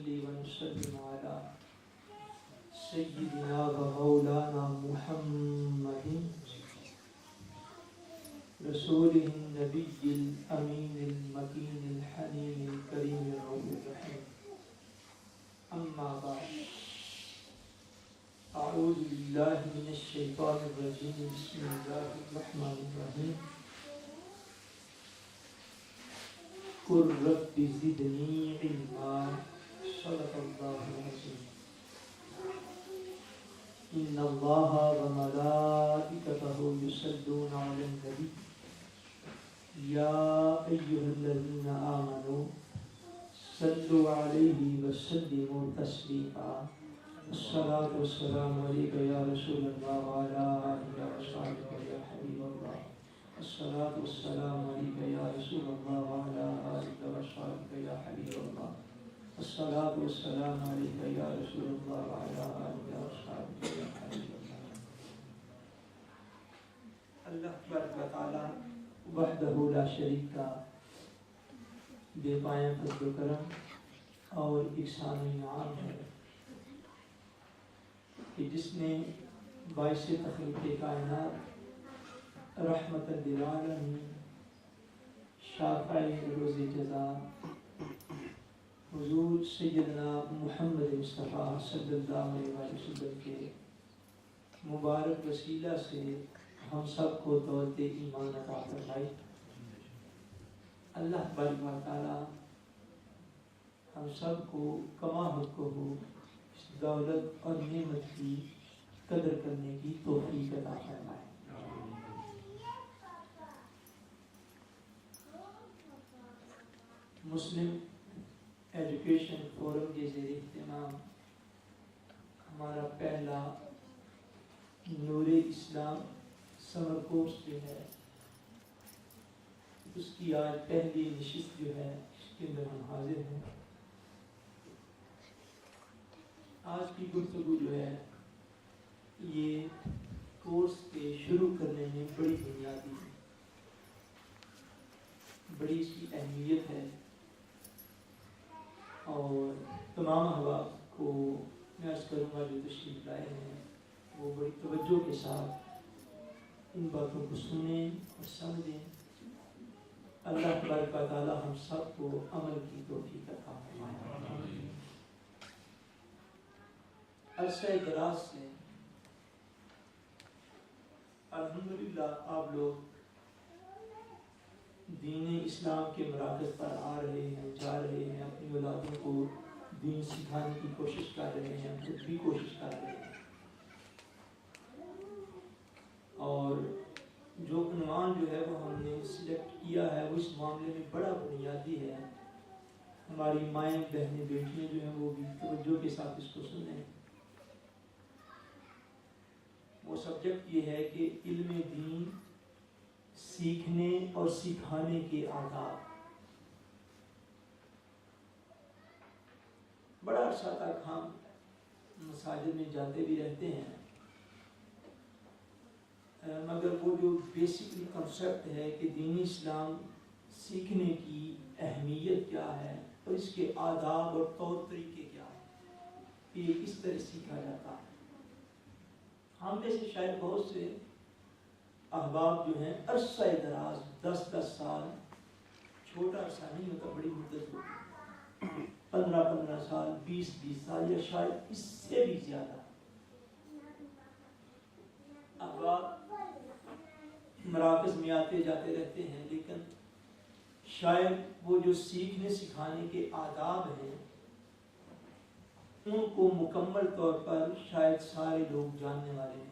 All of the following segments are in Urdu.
ونصلي ونسلم على سيدنا ومولانا محمد رسوله النبي الأمين المكين الحنين الكريم الرؤوف الرحيم. أما بعد، أعوذ بالله من الشيطان الرجيم. بسم الله الرحمن الرحيم. قل رب زدني علما. صدق الله العظيم. إن الله وملائكته يصلون على النبي يا أيها الذين آمنوا صلوا عليه وسلموا تسليما. الصلاة والسلام عليك يا رسول الله وعلى آلك وصحبك يا حبيب الله. الصلاة والسلام عليك يا رسول الله وعلى آلك وصحبك يا حبيب الله. الصلاة والسلام عليك يا رسول الله وعلى آلك وصحبك يا حبيب الله. اللہ تبارک و تعالی وحدہ لا شریک کا بے پایہ فضل و کرم اور احسان و انعام ہے کہ جس نے باعث تخلیق کائنات رحمت للعالمین شافع روز جزا حضور سیدنا محمد مصطفیٰ صلی اللہ علیہ وسلم کے مبارک وسیلہ سے ہم سب کو دولت ایمان عطا فرمائی. اللہ تبارک و تعالی ہم سب کو کما حق ہو اس دولت اور نعمت کی قدر کرنے کی توفیق عطا فرمائے. مسلم ایجوکیشن فورم کے زیر اہتمام ہمارا پہلا نور اسلام سمر کورس جو ہے اس کی آج پہلی نشست جو ہے اس کے اندر ہم حاضر ہیں. آج کی گفتگو جو ہے یہ کورس کے شروع کرنے میں بڑی بنیادی ہے، بڑی اس کی اہمیت ہے اور تمام احباب کو میں عرض کروں گا جو تشریف لائے ہیں وہ بڑی توجہ کے ساتھ ان باتوں کو سنیں اور سمجھیں. اللہ تبارک و تعالی ہم سب کو عمل کی توفیق عطا فرمائے. عرصہ دراز سے الحمدللہ آپ لوگ دین اسلام کے مراکز پر آ رہے ہیں، جا رہے ہیں، اپنی اولادوں کو دین سکھانے کی کوشش کر رہے ہیں، خود بھی کوشش کر رہے ہیں. اور جو عنوان جو ہے وہ ہم نے سلیکٹ کیا ہے وہ اس معاملے میں بڑا بنیادی ہے. ہماری مائیں بہنیں بیٹیاں جو ہیں وہ بھی توجہ کے ساتھ اس کو سنیں. وہ سبجیکٹ یہ ہے کہ علم دین سیکھنے اور سکھانے کے آداب. بڑا عرصہ تک ہم مساجد میں جاتے بھی رہتے ہیں مگر وہ جو بیسکلی کنسیپٹ ہے کہ دین اسلام سیکھنے کی اہمیت کیا ہے اور اس کے آداب اور طور طریقے کیا ہیں، یہ کس طرح سیکھا جاتا ہے. ہم میں سے شاید بہت سے احباب جو ہیں عرصہ دراز 10 سال، چھوٹا عرصہ نہیں ہوتا، بڑی مدت ہوتی، 15 سال، 20 سال یا شاید اس سے بھی زیادہ احباب مراکز میں آتے جاتے رہتے ہیں، لیکن شاید وہ جو سیکھنے سکھانے کے آداب ہیں ان کو مکمل طور پر شاید سارے لوگ جاننے والے نہیں.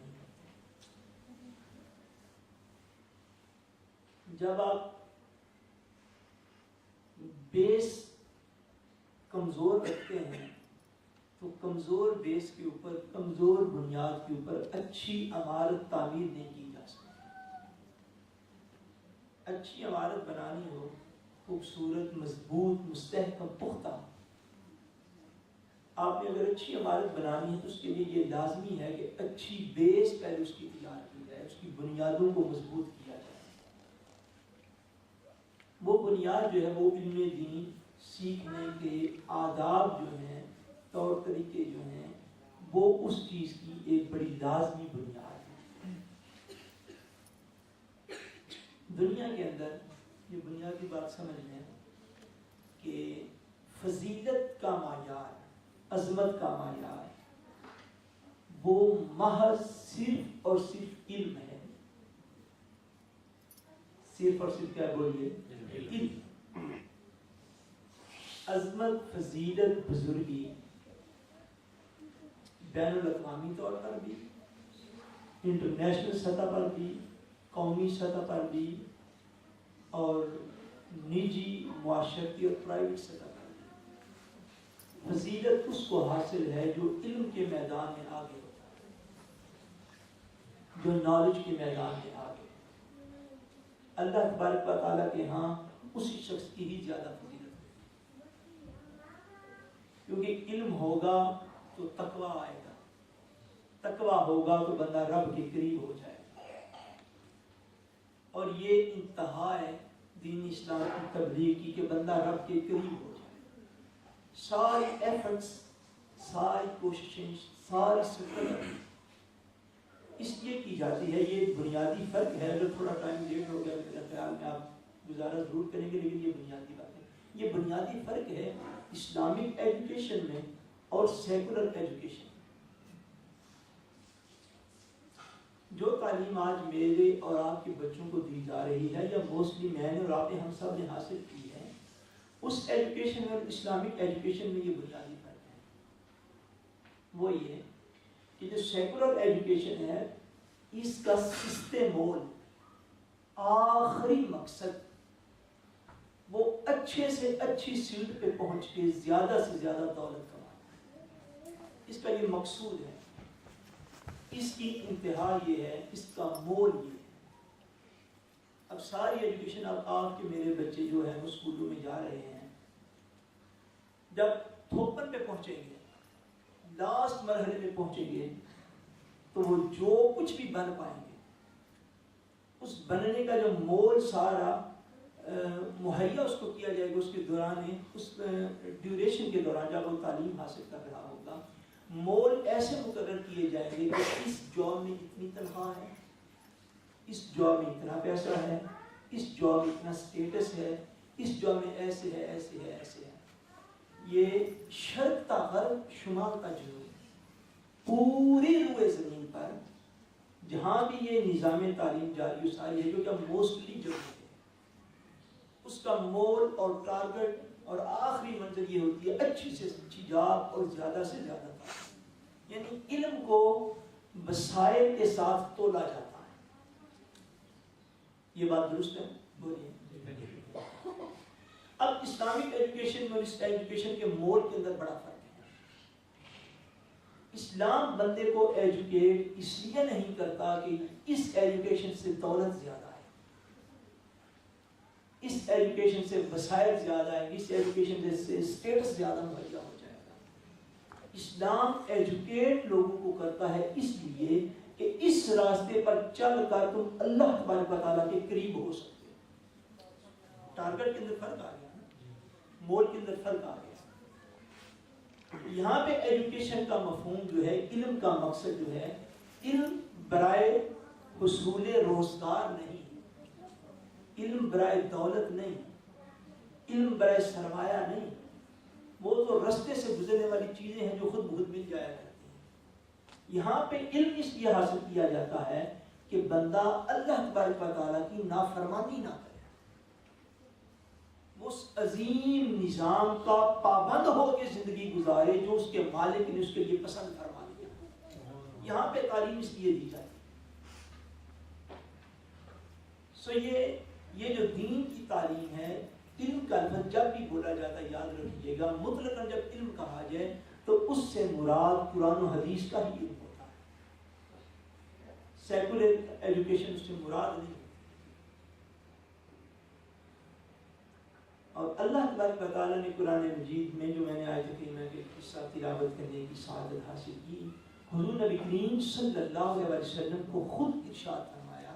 جب آپ بیس کمزور رکھتے ہیں تو کمزور بیس کے اوپر، کمزور بنیاد کے اوپر اچھی عمارت تعمیر نہیں کی جا سکتی. اچھی عمارت بنانی ہو، خوبصورت، مضبوط، مستحکم، پختہ، آپ نے اگر اچھی عمارت بنانی ہے تو اس کے لیے یہ لازمی ہے کہ اچھی بیس پہلے اس کی تیار کی جائے، اس کی بنیادوں کو مضبوط کیا جائے. وہ بنیاد جو ہے وہ علم دین سیکھنے کے آداب جو ہیں، طور طریقے جو ہیں، وہ اس چیز کی ایک بڑی لازمی بنیاد ہے۔ دنیا کے اندر یہ بنیادی بات سمجھ لیں کہ فضیلت کا معیار، عظمت کا معیار، وہ محض صرف اور صرف علم ہے۔ صرف اور صرف کیا بولیے؟ علم۔ عظمت، فضیلت، بزرگی بین الاقوامی طور پر بھی، انٹرنیشنل سطح پر بھی، قومی سطح پر بھی، اور نجی، معاشرتی اور پرائیویٹ سطح پر بھی، فضیلت اس کو حاصل ہے جو علم کے میدان میں آگے ہوتا ہے، جو نالج کے میدان میں آگے۔ اللہ تبارک و تعالیٰ کے ہاں اسی شخص کی ہی زیادہ فضیلت ہے، کیونکہ علم ہوگا تو تقویٰ آئے گا، تقویٰ ہوگا تو بندہ رب کے قریب ہو جائے گا، اور یہ انتہا ہے دین اسلام کی تبلیغ کی کہ بندہ رب کے قریب ہو جائے۔ ساری ایفرٹس، ساری کوششیں، ساری سفر اس لیے کی جاتی ہے۔ یہ بنیادی فرق ہے، جو تھوڑا ٹائم لیٹ ہو گیا میرے خیال میں آپ گزارا ضرور کریں گے، لیکن یہ بنیادی بات ہے۔ یہ بنیادی فرق ہے اسلامک ایجوکیشن میں اور سیکولر ایجوکیشن میں۔ جو تعلیم آج میرے اور آپ کے بچوں کو دی جا رہی ہے، یا موسٹلی میں نے اور آپ نے، ہم سب نے حاصل کی ہے، اس ایجوکیشن اور اسلامک ایجوکیشن میں یہ بنیادی فرق ہے۔ وہ یہ کہ جو سیکولر ایجوکیشن ہے، اس کا سستے مول، آخری مقصد وہ اچھے سے اچھی سیٹ پہ پہنچ کے زیادہ سے زیادہ دولت کمانا، اس کا یہ مقصود ہے، اس کی انتہا یہ ہے، اس کا مول یہ ہے۔ اب ساری ایجوکیشن، اب آپ کے میرے بچے جو ہیں وہ اسکولوں میں جا رہے ہیں، جب تھوپن پہ پہنچیں گے، لاسٹ مرحلے میں پہنچیں گے، تو وہ جو کچھ بھی بن پائیں گے، اس بننے کا جو مول سارا مہیا اس کو کیا جائے گا، اس کے دوران، اس ڈیوریشن کے دوران جب وہ تعلیم حاصل کر رہا ہوگا، مول ایسے مقرر کیے جائیں گے کہ اس جاب میں اتنی تنخواہ ہے، اس جاب میں اتنا پیسہ ہے، اس جاب میں اتنا سٹیٹس ہے، اس جاب میں ایسے ہے، ایسے ہے، ایسے ہے۔ یہ شرق تا غرب، شمال تا جنوب، پوری روئے زمین پر جہاں بھی یہ نظام تعلیم جاری و ساری ہے، جو کہ موسٹلی جو ہے، اس کا مول اور ٹارگٹ اور آخری منزل یہ ہوتی ہے اچھی سے اچھی جاب اور زیادہ سے زیادہ تعلیم۔ یعنی علم کو وسائل کے ساتھ تولا جاتا ہے۔ یہ بات درست ہے؟ بولیے۔ اب اسلامک ایجوکیشن اور اس ایجوکیشن کے مول کے اندر بڑا فرق ہے۔ اسلام بندے کو ایجوکیٹ اس لیے نہیں کرتا کہ اس ایجوکیشن سے دولت زیادہ ہے، اس ایجوکیشن سے وسائل زیادہ ہیں، اس ایجوکیشن سے اسٹیٹس زیادہ مہیا ہو جائے گا۔ اسلام ایجوکیٹ لوگوں کو کرتا ہے اس لیے کہ اس راستے پر چل کر تم اللہ تبارک و تعالیٰ کے قریب ہو سکتے ہو۔ ٹارگٹ کے اندر فرق آ گیا نا، مول کے اندر فرق آ گیا۔ یہاں پہ ایجوکیشن کا مفہوم جو ہے، علم کا مقصد جو ہے، علم برائے حصول روزگار نہیں، علم برائے دولت نہیں، علم برائے سرمایہ نہیں، وہ تو رستے سے گزرنے والی چیزیں ہیں جو خود بخود مل جایا کرتی ہیں۔ یہاں پہ علم اس لیے حاصل کیا جاتا ہے کہ بندہ اللہ تبارک و تعالیٰ کی نافرمانی نہ کرے، وہ اس عظیم نظام کا پابند ہو کے زندگی گزارے جو اس کے مالک نے اس کے لیے پسند فرما دیا۔ یہاں پہ تعلیم اس لیے دی جاتی ہے۔ یہ جو دین کی تعلیم ہے، علم کا لفظ جب بھی بولا جاتا ہے یاد رکھیے گا، مطلقاً جب علم کہا جائے تو اس سے مراد قرآن و حدیث کا ہی علم ہوتا ہے، سیکولر ایجوکیشن اس سے مراد نہیں۔ اور اللہ تبارک و تعالیٰ نے قرآن مجید میں، جو میں نے آیت کریمہ کے قصہ تلاوت کرنے کی سعادت حاصل کی، حضور نبی کریم صلی اللہ علیہ وسلم کو خود ارشاد فرمایا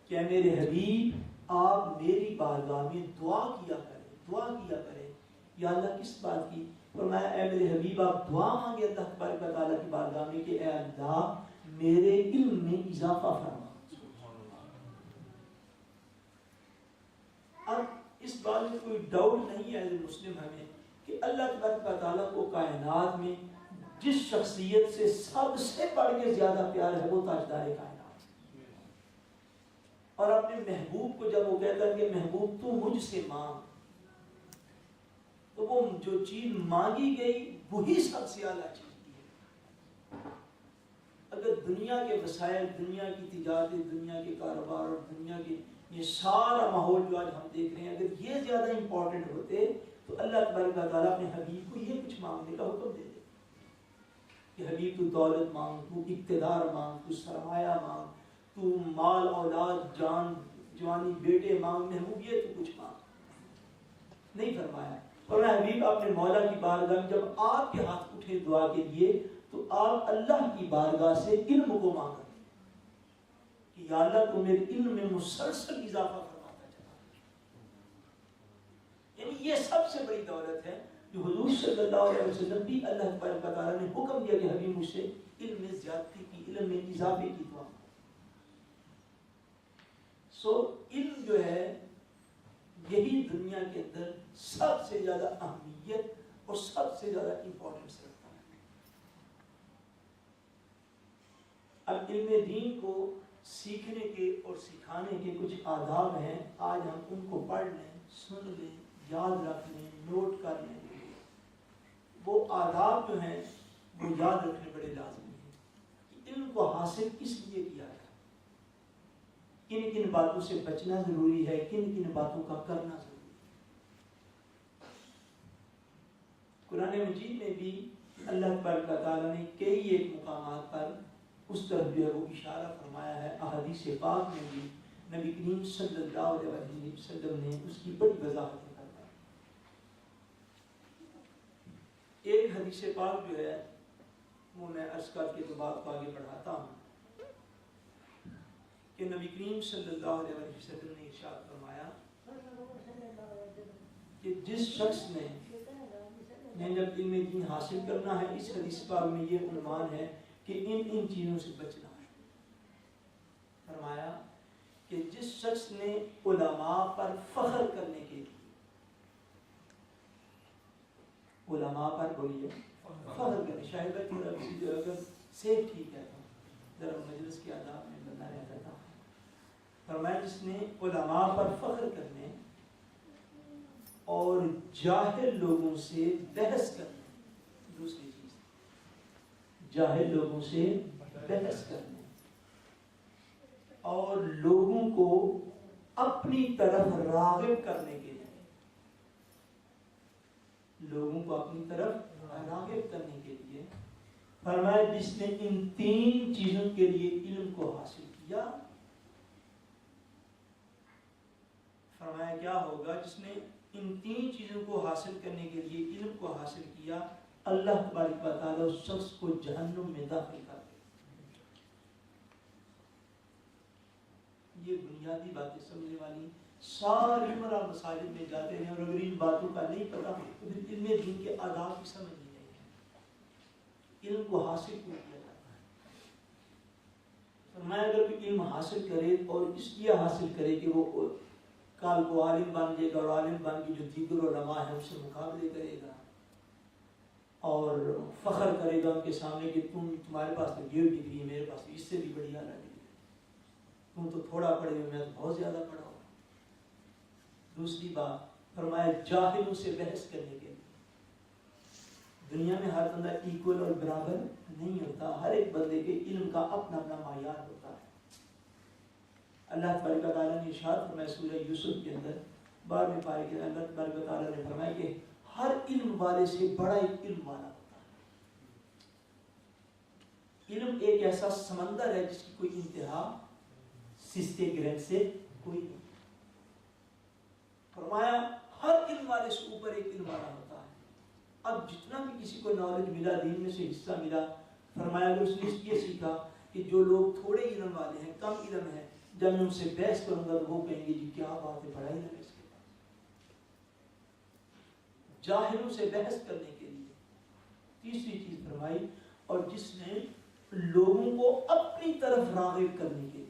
کہ اے میرے حبیب، آپ میری بارگاہ میں دعا کیا کریں یا اللہ کس بات کی؟ فرمایا اے میرے حبیب آپ دعا مانگے اللہ تبارک و تعالیٰ کی بارگاہ میں کہ اے اللہ میرے علم میں اضافہ فرما۔ اب اس بات میں کوئی ڈاؤٹ نہیں ہے مسلم ہمیں کہ اللہ تبارک و تعالیٰ کو کائنات میں جس شخصیت سے سب سے بڑھ کے زیادہ پیار ہے وہ تاجدار کائنات، اور اپنے محبوب کو جب وہ کہتا ہے کہ محبوب تو مجھ سے مانگ، تو وہ جو چیز مانگی گئی وہی سب سے اعلیٰ چیز کی ہے۔ اگر دنیا کے وسائل، دنیا کی تجارت، دنیا کے کاروبار اور دنیا کے یہ سارا ماحول جو آج ہم دیکھ رہے ہیں، اگر یہ زیادہ امپورٹنٹ ہوتے تو اللہ تبارک و تعالیٰ اپنے حبیب کو یہ کچھ مانگنے کا حکم دے دے کہ حبیب تو دولت مانگ، تو اقتدار مانگ، تو سرمایہ مانگ، تو مال اولاد جان جوانی بیٹے مانگ، محبوب یہ تو کچھ مانگ نہیں فرمایا۔ اور حبیب اپنے مولا کی بارگاہ میں جب آپ کے ہاتھ اٹھے دعا کے لیے تو آپ اللہ کی بارگاہ سے علم کو مانگا کہ یا اللہ تو میرے علم میں مسلسل اضافہ فرماتا چلا۔ یعنی یہ سب سے بڑی دولت ہے جو حضور صلی اللہ علیہ وسلم بھی اللہ تبارک و تعالیٰ نے حکم دیا کہ حبیب مجھ سے علم میں زیادتی کی، علم میں اضافے کی دعا۔ علم جو ہے یہی دنیا کے اندر سب سے زیادہ اہمیت اور سب سے زیادہ امپورٹنس رکھتا ہے۔ اب علم دین کو سیکھنے کے اور سکھانے کے کچھ آداب ہیں، آج ہم ان کو پڑھ لیں، سن لیں، یاد رکھ لیں، نوٹ کر لیں۔ وہ آداب جو ہیں وہ یاد رکھنے بڑے لازمی ہیں کہ علم کو حاصل کس لیے کیا جائے، کن کن باتوں سے بچنا ضروری ہے، کن کن باتوں کا کرنا ضروری ہے۔ قرآن مجید میں بھی اللہ تبارک و تعالیٰ نے کئی ایک مقامات پر اس طرف جو ہے وہ اشارہ فرمایا ہے۔ احادیث پاک میں بھی نبی کریم صلی اللہ علیہ وسلم نے اس کی بڑی وضاحت کروائی۔ ایک حدیث پاک جو ہے وہ میں عرض کر کے تو بات کو آگے بڑھاتا ہوں کہ نبی کریم صلی اللہ علیہ وسلم نے ارشاد فرمایا کہ جس شخص نے جب علم دین حاصل کرنا ہے، اس حدیث پاک میں یہ عنوان ہے کہ ان چیزوں سے بچنا ہے۔ فرمایا کہ جس شخص نے علماء پر فخر کرنے کے لیے، علماء پر بولیے فخر کرنے، شاید اگر صحت ٹھیک ہے تو ذرا مجلس کے آداب میں بندہ رہتا تھا۔ فرمایا جس نے علماء پر فخر کرنے اور جاہل لوگوں سے بحث کرنے، دوسری چیز جاہل لوگوں سے بحث کرنے اور لوگوں کو اپنی طرف راغب کرنے کے لیے، لوگوں کو اپنی طرف راغب کرنے کے لیے، فرمایا جس نے ان تین چیزوں کے لیے علم کو حاصل کیا، فرمایا کیا ہوگا؟ جس نے ان تین چیزوں کو حاصل کرنے کے لیے علم کو حاصل کیا، اللہ تبارک و تعالیٰ اس شخص کو جہنم میں داخل کر دے۔ یہ بنیادی باتیں سمجھنے والی، ساری عمر مساجد میں جاتے ہیں اور اگر ان باتوں کا نہیں پتا تو پھر علم دین کے آداب کی سمجھ نہیں ہے۔ علم کو حاصل کیوں کیا جاتا ہے؟ فرمایا اگر کوئی علم حاصل کرے اور اس لیے حاصل کرے کہ وہ کال کو عالم بن جائے گا اور عالم بن کے جو دیگر علماء ہیں ان سے مقابلے کرے گا اور فخر کرے گا ان کے سامنے کہ تمہارے پاس تو یہ ڈگری ہے، میرے پاس تو اس سے بھی بڑی اعلیٰ ڈگری ہے، تم تو تھوڑا پڑھے ہو، میں تو بہت زیادہ پڑھا ہوں۔ دوسری بات فرمایا جاہلوں سے بحث کرنے کے لیے، دنیا میں ہر بندہ ایکول اور برابر نہیں ہوتا، ہر ایک بندے کے علم کا اپنا اپنا معیار ہوتا ہے۔ اللہ تبارک و تعالیٰ نے ارشاد فرمایا سورہ یوسف کے اندر 12ویں پارے کے اللہ تبارک و تعالیٰ نے فرمایا کہ ہر علم والے سے بڑا ایک علم والا ہوتا ہے۔ علم ایک ایسا سمندر ہے جس کی کوئی انتہا سستے گرینڈ سے کوئی نہیں۔ فرمایا ہر علم والے سے اوپر ایک علم والا ہوتا ہے۔ اب جتنا بھی کسی کو نالج ملا، دین میں سے حصہ ملا، فرمایا اگر اس نے یہ سیکھا کہ جو لوگ تھوڑے علم والے ہیں، کم علم ہے، جب میں ان سے بحث کروں گا تو وہ کہیں گے جی کیا بات ہے، بڑا علم ہے اس کے پاس۔ جاہلوں سے بحث کرنے کے لیے. تیسری چیز فرمائی اور جس نے لوگوں کو اپنی طرف راغب کرنے کے لیے.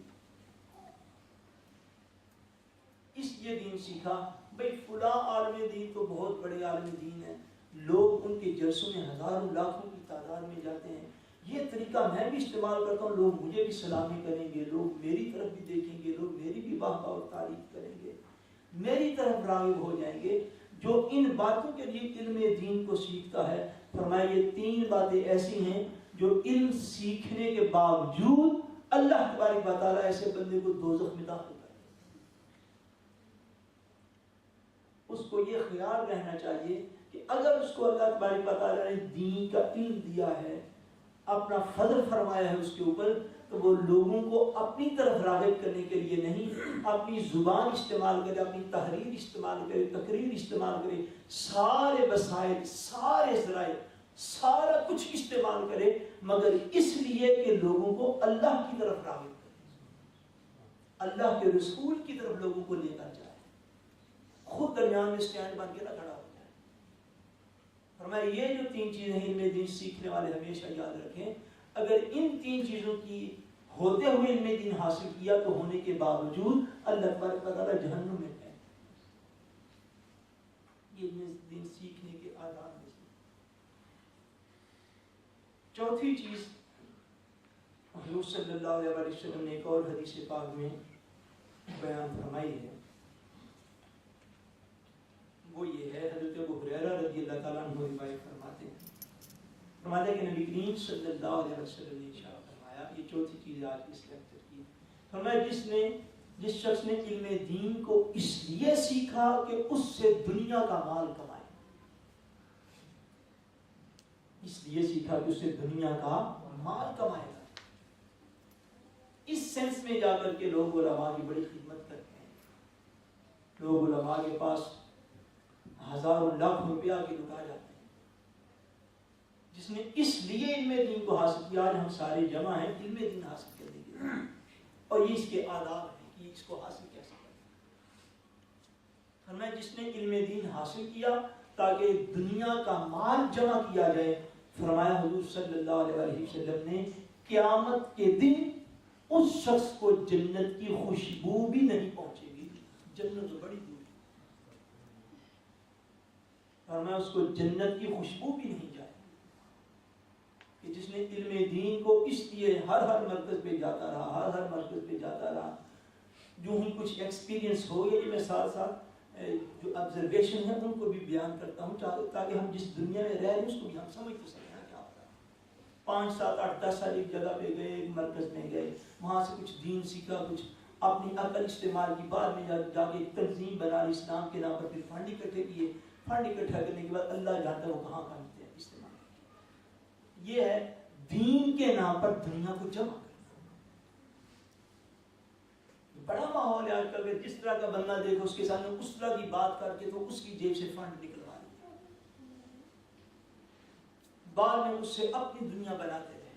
اس لیے دین سیکھا. بھئی فلاں عالم دین تو بہت بڑے عالم دین ہیں, لوگ ان کے جلسوں میں ہزاروں لاکھوں کی تعداد میں جاتے ہیں, یہ طریقہ میں بھی استعمال کرتا ہوں, لوگ مجھے بھی سلامی کریں گے, لوگ میری طرف بھی دیکھیں گے, لوگ میری بھی واہ واہ اور تعریف کریں گے, میری طرف راغب ہو جائیں گے. جو ان باتوں کے لیے علم دین کو سیکھتا ہے, فرمایا یہ 3 باتیں ایسی ہیں جو علم سیکھنے کے باوجود اللہ تبارک و تعالیٰ ایسے بندے کو دوزخ میں داخل کرے. اس کو یہ خیال رہنا چاہیے کہ اگر اس کو اللہ تبارک و تعالیٰ نے دین کا علم دیا ہے, اپنا فضل فرمایا ہے اس کے اوپر, تو وہ لوگوں کو اپنی طرف راغب کرنے کے لیے نہیں, اپنی زبان استعمال کرے, اپنی تحریر استعمال کرے, تقریر استعمال کرے, سارے وسائل, سارے ذرائع, سارا کچھ استعمال کرے, مگر اس لیے کہ لوگوں کو اللہ کی طرف راغب کرے, اللہ کے رسول کی طرف لوگوں کو لے کر جائے, خود درمیان میں اسٹینڈ بن کے نہ کھڑا ہو جائے. فرمایا یہ جو 3 چیزیں علم دین سیکھنے والے ہمیشہ یاد رکھیں, اگر ان 3 چیزوں کی ہوتے ہوئے علم دین حاصل کیا تو ہونے کے باوجود اللہ تبارک و تعالیٰ جہنم میں ہے. یہ علم دین سیکھنے کے آداب میں سے. چوتھی چیز حضور صلی اللہ علیہ وسلم نے ایک اور حدیث پاک میں بیان فرمائی ہے, وہ یہ ہے, حضرت ابو ہریرہ رضی اللہ تعالیٰ عنہ روایت فرماتے ہیں, فرماتے ہیں کہ نبی کریم صلی اللہ علیہ وسلم نے ارشاد فرمایا, یہ چوتھی چیز آج اس لیکچر کی, فرمایا جس شخص نے علم دین کو اس لیے سیکھا کہ اس سے دنیا کا مال کمائے, اس لیے سیکھا کہ اس سے دنیا کا مال کمائے گا. اس سینس میں جا کر کے لوگ علماء کی بڑی خدمت کرتے ہیں, لوگ علماء کے پاس ہزاروں لاکھ روپیہ کے لٹا جاتے ہیں. جس نے اس لیے علم دین کو حاصل کیا, آج ہم سارے جمع ہیں علم دین حاصل کرنے کے لیے, اور یہ اس کے آداب ہیں کہ اس کو حاصل کیسے کریں. فرمایا جس نے علم دین حاصل کیا تاکہ دنیا کا مال جمع کیا جائے, فرمایا حضور صلی اللہ علیہ وسلم نے قیامت کے دن اس شخص کو جنت کی خوشبو بھی نہیں پہنچے گی. جنت تو بڑی دور, فرمایا اس کو جنت کی خوشبو بھی نہیں جائے. کہ جس نے علم دین کو اس لیے ہر مرکز پہ جاتا رہا, ہر مرکز پہ جاتا رہا, جو ہی کچھ ایکسپیرینس ہو گیا, میں ساتھ ساتھ جو آبزرویشن ہے ان کو بھی بیان کرتا ہوں تاکہ ہم جس دنیا میں رہ رہے ہیں اس کو بھی ہم سمجھ تو سکیں کیا ہوتا ہے. 5 7 8 10 سال ایک جگہ پہ گئے, ایک مرکز میں گئے, وہاں سے کچھ دین سیکھا, کچھ اپنی عقل استعمال کی, بعد میں جا کے تنظیم بنا لی اسلام کے نام پر, پھر فنڈ اکٹھے کیے, فنڈ اکٹھا کرنے کے بعد اللہ جانتا ہے وہ کہاں کرتے ہیں استعمال. یہ ہے دین کے نام پر دنیا کو جمع کرنا. بڑا ماحول ہے آج کل, جس طرح کا بندہ دیکھو اس کے سامنے اس طرح کی بات کر کے تو اس کی جیب سے فنڈ نکلوا لیا, بعد میں اس سے اپنی دنیا بناتے رہے.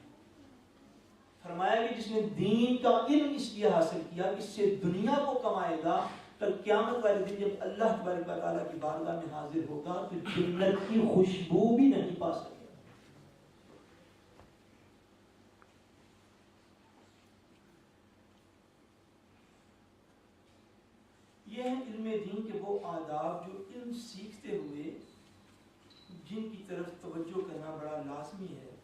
فرمایا کہ جس نے دین کا علم اس لیے حاصل کیا کہ اس سے دنیا کو کمائے گا, کل قیامت والے دن جب اللہ تبارک و تعالیٰ کی بارگاہ میں حاضر ہوگا تو جنت کی خوشبو بھی نہیں پا سکے. یہ ہے علم دین کے وہ آداب جو علم سیکھتے ہوئے جن کی طرف توجہ کرنا بڑا لازمی ہے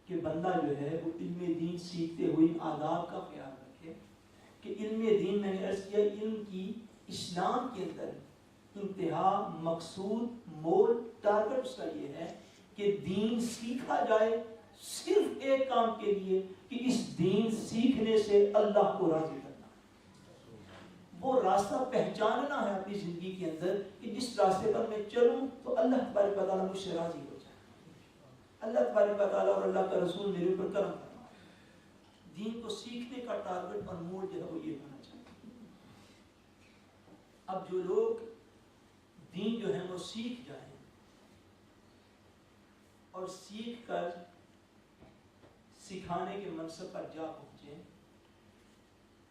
کہ بندہ جو ہے وہ علم دین سیکھتے ہوئے آداب کا خیال رکھے. کہ علم دین, میں نے عرض کیا, علم کی اسلام کے اندر انتہا, مقصود, مول, ٹارگٹ اس کا یہ ہے کہ دین سیکھا جائے صرف ایک کام کے لیے کہ اس دین سیکھنے سے اللہ کو راضی کرنا. وہ راستہ پہچاننا ہے اپنی زندگی کے اندر کہ جس راستے پر میں چلوں تو اللہ تبارک و تعالیٰ مجھ سے راضی ہو جائے, اللہ تبارک و تعالیٰ اور اللہ کا رسول میرے اوپر کرم فرمائے. دین کو سیکھنے کا ٹارگٹ اور موڈ جو ہے وہ یہ ہونا چاہیے. اب جو لوگ دین جو ہے وہ سیکھ جائیں اور سیکھ کر سکھانے کے منصب پر جا پہنچے,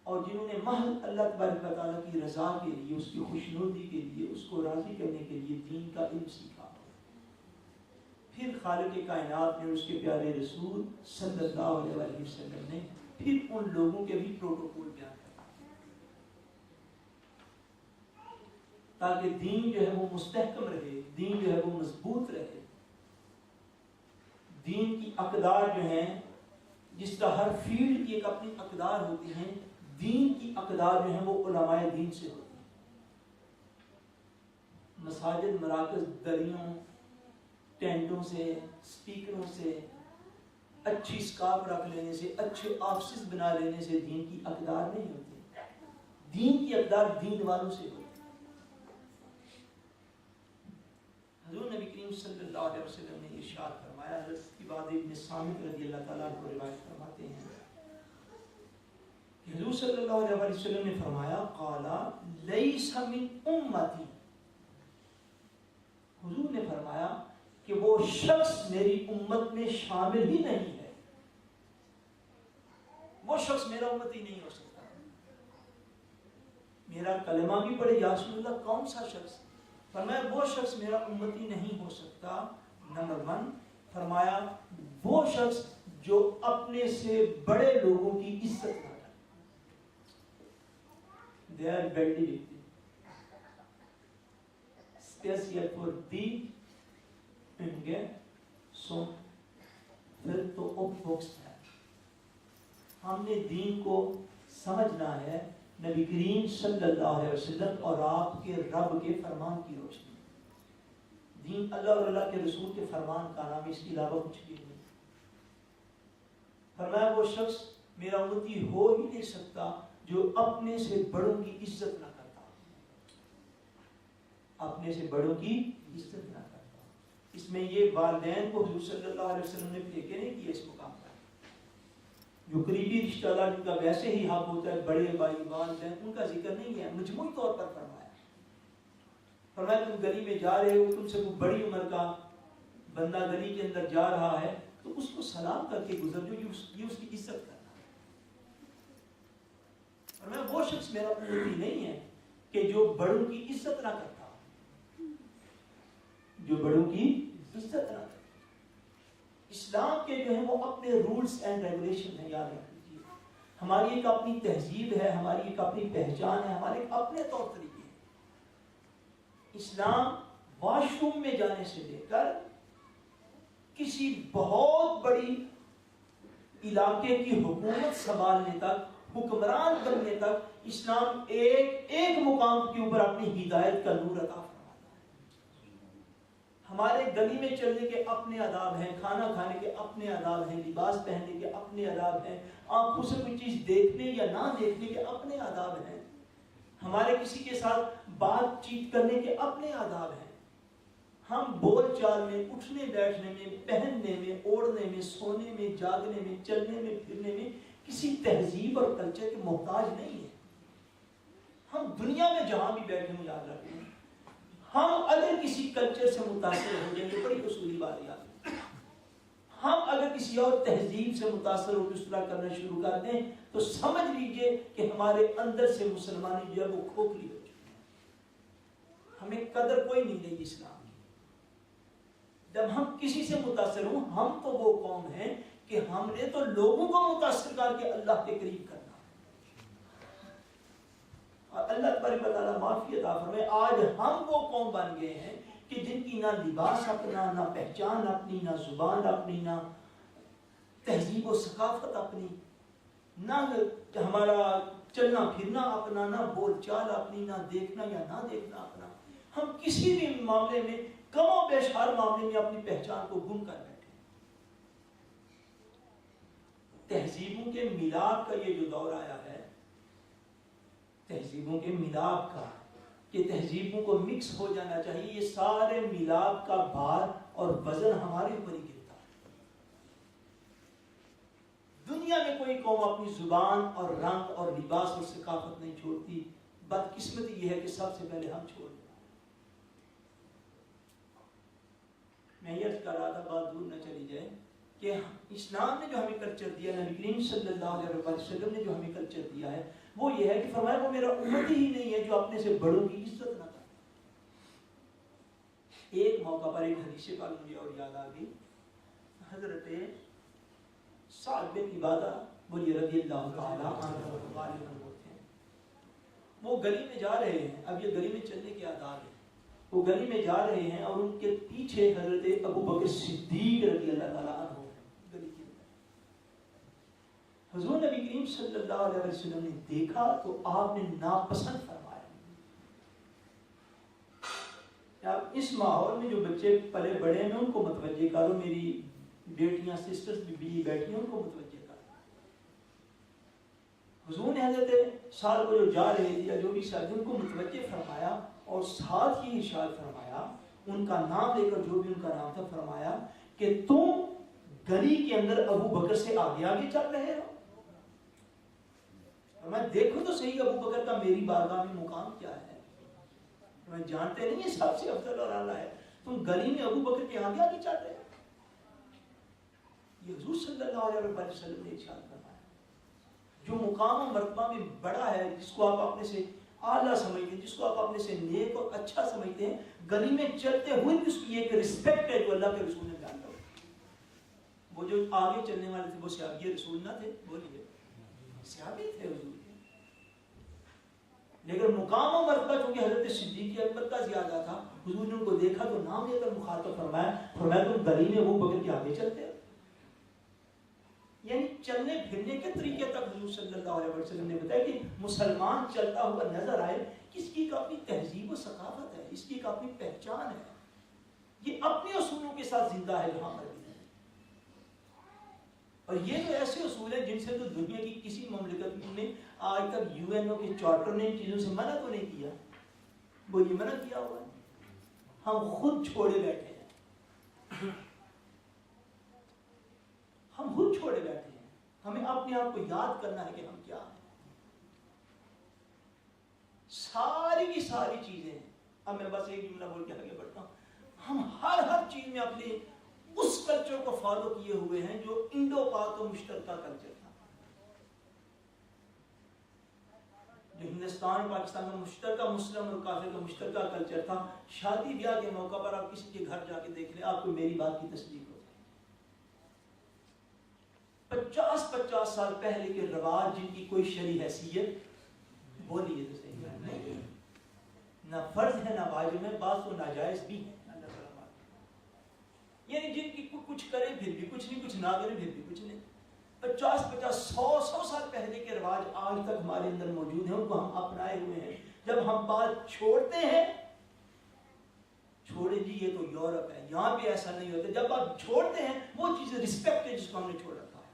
اور جنہوں نے محض اللہ تبارک و تعالیٰ کی رضا کے لیے، اس کی خوشنودی کے لیے، اس کو راضی کرنے کے لیے دین کا علم سیکھا، پھر خالق کائنات نے، اس کے پیارے رسول صلی اللہ علیہ وسلم نے پھر ان لوگوں کے بھی پروٹوکول بیان کیا تاکہ دین جو ہے وہ مستحکم رہے، دین جو ہے وہ مضبوط رہے۔ دین کی اقدار جو ہیں، جس طرح ہر فیلڈ کی ایک اپنی اقدار ہوتی ہیں، دین کی اقدار جو ہیں وہ علماء دین سے ہوتی ہیں۔ مساجد، مراکز، دریوں، ٹینٹوں سے، سپیکروں سے، اچھی سکاف رکھ لینے سے، اچھے آفسز بنا لینے سے دین کی اقدار نہیں ہوتی۔ دین کی اقدار دین والوں سے ہوتی۔ حضور نبی کریم صلی اللہ علیہ وسلم نے ارشاد فرمایا، حضرت عبادہ ابن صامت رضی اللہ تعالیٰ عنہ روایت فرماتے ہیں کہ حضور صلی اللہ علیہ وسلم نے فرمایا، قال لیس من امتی، حضور نے فرمایا کہ وہ شخص میری امت میں شامل ہی نہیں ہے، وہ شخص میرا امتی نہیں ہو سکتا۔ میرا کلمہ بھی پڑھے یا رسول اللہ، کون سا شخص؟ فرمایا وہ شخص میرا امتی نہیں ہو سکتا۔ نمبر 1 فرمایا وہ شخص جو اپنے سے بڑے لوگوں کی عزت نہ کرے۔ They are badly victim. Spesielt for de unge som født og oppvokst her. ہم نے دین کو سمجھنا ہے نبی کریم صلی اللہ علیہ وسلم اور آپ کے رب کے فرمان کی روشنی۔ دین اللہ اور اللہ کے رسول کے فرمان کا نام، اس کے علاوہ کچھ بھی نہیں۔ فرمایا وہ شخص میرا امتی ہو ہی نہیں سکتا جو اپنے سے بڑوں کی عزت نہ کرتا، اپنے سے بڑوں کی عزت نہ کرتا۔ اس میں یہ والدین کو حضور صلی اللہ علیہ وسلم نے پھینکے نہیں کیا اس مقام پر۔ جو قریبی رشتہ دار جن کا ویسے ہی حق ہوتا ہے، بڑے بھائی، والدین، ان کا ذکر نہیں ہے، مجموعی طور پر فرمایا۔ فرمایا تم گلی میں جا رہے ہو، تم سے کوئی بڑی عمر کا بندہ گلی کے اندر جا رہا ہے تو اس کو سلام کر کے گزر جو، یہ اس کی عزت کرنا ہے۔ فرمایا وہ شخص میرا امتی نہیں ہے کہ جو بڑوں کی عزت نہ کرتا، جو بڑوں کی عزت نہ کرتا۔ اسلام کے جو ہیں وہ اپنے رولز اینڈ ریگولیشن ہیں، یاد رکھ لیجیے۔ ہماری ایک اپنی تہذیب ہے، ہماری ایک اپنی پہچان ہے، ہمارے اپنے طور طریقے ہیں۔ اسلام واش روم میں جانے سے لے کر کسی بہت بڑی علاقے کی حکومت سنبھالنے تک، حکمران بننے تک، اسلام ایک ایک مقام کے اوپر اپنی ہدایت کا نور عطا فرماتا ہے۔ ہمارے گلی میں چلنے کے اپنے آداب ہیں، کھانا کھانے کے اپنے آداب ہیں، لباس پہننے کے اپنے آداب ہیں، آنکھوں سے کوئی چیز دیکھنے یا نہ دیکھنے کے اپنے آداب ہیں، ہمارے کسی کے ساتھ بات چیت کرنے کے اپنے آداب ہیں۔ ہم بول چال میں، اٹھنے بیٹھنے میں، پہننے میں، اوڑھنے میں، سونے میں، جاگنے میں، چلنے میں، پھرنے میں کسی تہذیب اور کلچر کے محتاج نہیں ہیں۔ ہم دنیا میں جہاں بھی بیٹھے ہوں، یاد رکھیں، ہم اگر کسی کلچر سے متاثر ہو جائیں گے، بڑی اصولی بات یاد ہے، ہم اگر کسی اور تہذیب سے متاثر ہو کے اس طرح کرنا شروع کر دیں تو سمجھ لیجئے کہ ہمارے اندر سے مسلمانی جو ہے وہ کھوکھلی ہو چکی ہے، ہمیں قدر کوئی نہیں رہی اسلام کی۔ جب ہم کسی سے متاثر ہوں، ہم تو وہ قوم ہیں کہ ہم نے تو لوگوں کو متاثر کر کے اللہ کے قریب کرنا، اور اللہ تبارک و تعالیٰ معافی عطا فرمائے، آج ہم وہ قوم بن گئے ہیں کہ جن کی نہ لباس اپنا، نہ پہچان اپنی، نہ زبان اپنی، نہ تہذیب و ثقافت اپنی، نہ ہمارا چلنا پھرنا اپنا، نہ بول چال اپنی، نہ دیکھنا یا نہ دیکھنا اپنا۔ ہم کسی بھی معاملے میں، کم و بیش ہر معاملے میں اپنی پہچان کو گم کر بیٹھے۔ تہذیبوں کے میلاد کا یہ جو دور آیا ہے، تہذیبوں کے میلاد کا، کہ تہذیبوں کو مکس ہو جانا چاہیے، یہ سارے میلاد کا بھار اور وزن ہمارے اوپر ہی گرتا ہے۔ دنیا میں کوئی قوم اپنی زبان اور رنگ اور لباس اور ثقافت نہیں چھوڑتی، بدقسمتی یہ ہے کہ سب سے پہلے ہم چھوڑ دیں۔ میں یہ عرض کر رہا تھا، بات دور نہ چلی جائے، کہ اسلام نے جو ہمیں کلچر دیا، نبی کریم صلی اللہ علیہ وسلم نے جو ہمیں کلچر دیا ہے، وہ یہ ہے کہ فرمایا وہ میرا امتی ہی نہیں ہے جو اپنے سے بڑوں کی عزت نہ کرتا۔ ایک موقع پر ایک حدیث پاک مجھے اور یاد آ گئی، حضرت سعد بن عبادہ بولیے رضی اللہ تعالیٰ عنہ تھے، وہ گلی میں جا رہے ہیں، اب یہ گلی میں چلنے کے آداب ہیں، وہ گلی میں جا رہے ہیں اور ان کے پیچھے حضرت ابو بکر صدیق رضی اللہ تعالیٰ عنہ گلی کے اندر۔ حضور نبی کریم صلی اللہ علیہ وسلم نے دیکھا تو آپ نے ناپسند فرمایا۔ اب اس ماحول میں جو بچے پلے بڑے ہیں ان کو متوجہ کرو، میری بیٹیاں سسٹرز بھی بیٹھی ہیں ان کو متوجہ کرو۔ حضور نے حضرت سال کو جو جا رہے تھے یا جو بھی ساتھ ان کو متوجہ فرمایا اور ساتھ ہی ارشاد فرمایا، ان کا نام لے کر جو بھی ان کا نام تھا فرمایا کہ تم گلی کے اندر ابو بکر سے آگے آگے چل رہے ہو۔ میں دیکھو تو صحیح ابو بکر کا میری بارگاہ میں مقام کیا ہے، میں جانتے نہیں یہ سب سے افضل اور اعلیٰ ہے، تم گلی میں ابو بکر کے آگے آگے چل رہے ہو۔ یہ حضور صلی اللہ علیہ وسلم نے ارشاد فرمایا، جو مقام و مرتبہ میں بڑا ہے، جس کو آپ اپنے سے اعلیٰ سمجھتے ہیں، جس کو آپ اپنے سے نیک اور اچھا سمجھتے ہیں، گلی میں چلتے ہوئے بھی اس کی ایک رسپیکٹ ہے جو اللہ کے رسول نے بیان کیا۔ وہ جو آگے چلنے والے تھے وہ صحابی رسول نہ تھے، بولیے صحابی تھے حضور، لیکن مقام و مرتبہ چونکہ حضرت صدیق اکبر کا زیادہ تھا، حضور نے ان کو دیکھا تو نام لے کر مخاطب فرمایا تم گلی میں ابو بکر کے آگے چلتے ہو۔ یعنی چلنے پھرنے کے طریقے تک حضور صلی اللہ علیہ وسلم نے بتایا کہ مسلمان چلتا ہوا نظر آئے، اس کی ایک اپنی تہذیب و ثقافت ہے، اس کی ایک اپنی پہچان ہے، یہ اپنے اصولوں کے ساتھ زندہ ہے جہاں پر بھی۔ اور یہ تو ایسے اصول ہیں جن سے تو دنیا کی کسی مملکت نے آج تک یو این او کے چارٹر نے ان چیزوں سے منع تو نہیں کیا، وہ یہ منع کیا ہوا ہے، ہم خود چھوڑے بیٹھے ہیں، ہم خود چھوڑے بیٹھے ہیں، ہمیں اپنے آپ کو یاد کرنا ہے کہ ہم کیا ہیں۔ ساری کی ساری چیزیں ہیں، اب میں بس ایک جملہ بول کے آگے بڑھتا ہوں، ہم ہر چیز میں اپنے اس کلچر کو فالو کیے ہوئے ہیں جو انڈو پاک و مشترکہ کلچر تھا، جو ہندوستان پاکستان کا مشترکہ مسلم اور کافر کا مشترکہ کلچر تھا۔ شادی بیاہ کے موقع پر آپ کسی کے گھر جا کے دیکھ لیں، آپ کو میری بات کی تصدیق ہو جائے، 50 سال پہلے کے رواج جن کی کوئی شرعی حیثیت بولیے تو صحیح نہیں، نہ فرض ہے نہ واجب ہے، بعض تو ناجائز بھی ہیں، یعنی جن کی کچھ کرے پھر بھی کچھ نہیں، کچھ نہ کرے پھر بھی کچھ نہیں۔ 50 سال پہلے کے رواج آج تک ہمارے اندر موجود ہیں، ان کو ہم اپنائے ہوئے ہیں۔ جب ہم بات چھوڑتے ہیں، چھوڑے جی یہ تو یورپ ہے، یہاں بھی ایسا نہیں ہوتا، جب آپ چھوڑتے ہیں وہ چیز رسپیکٹ ہے جس کو ہم نے چھوڑ رکھا ہے،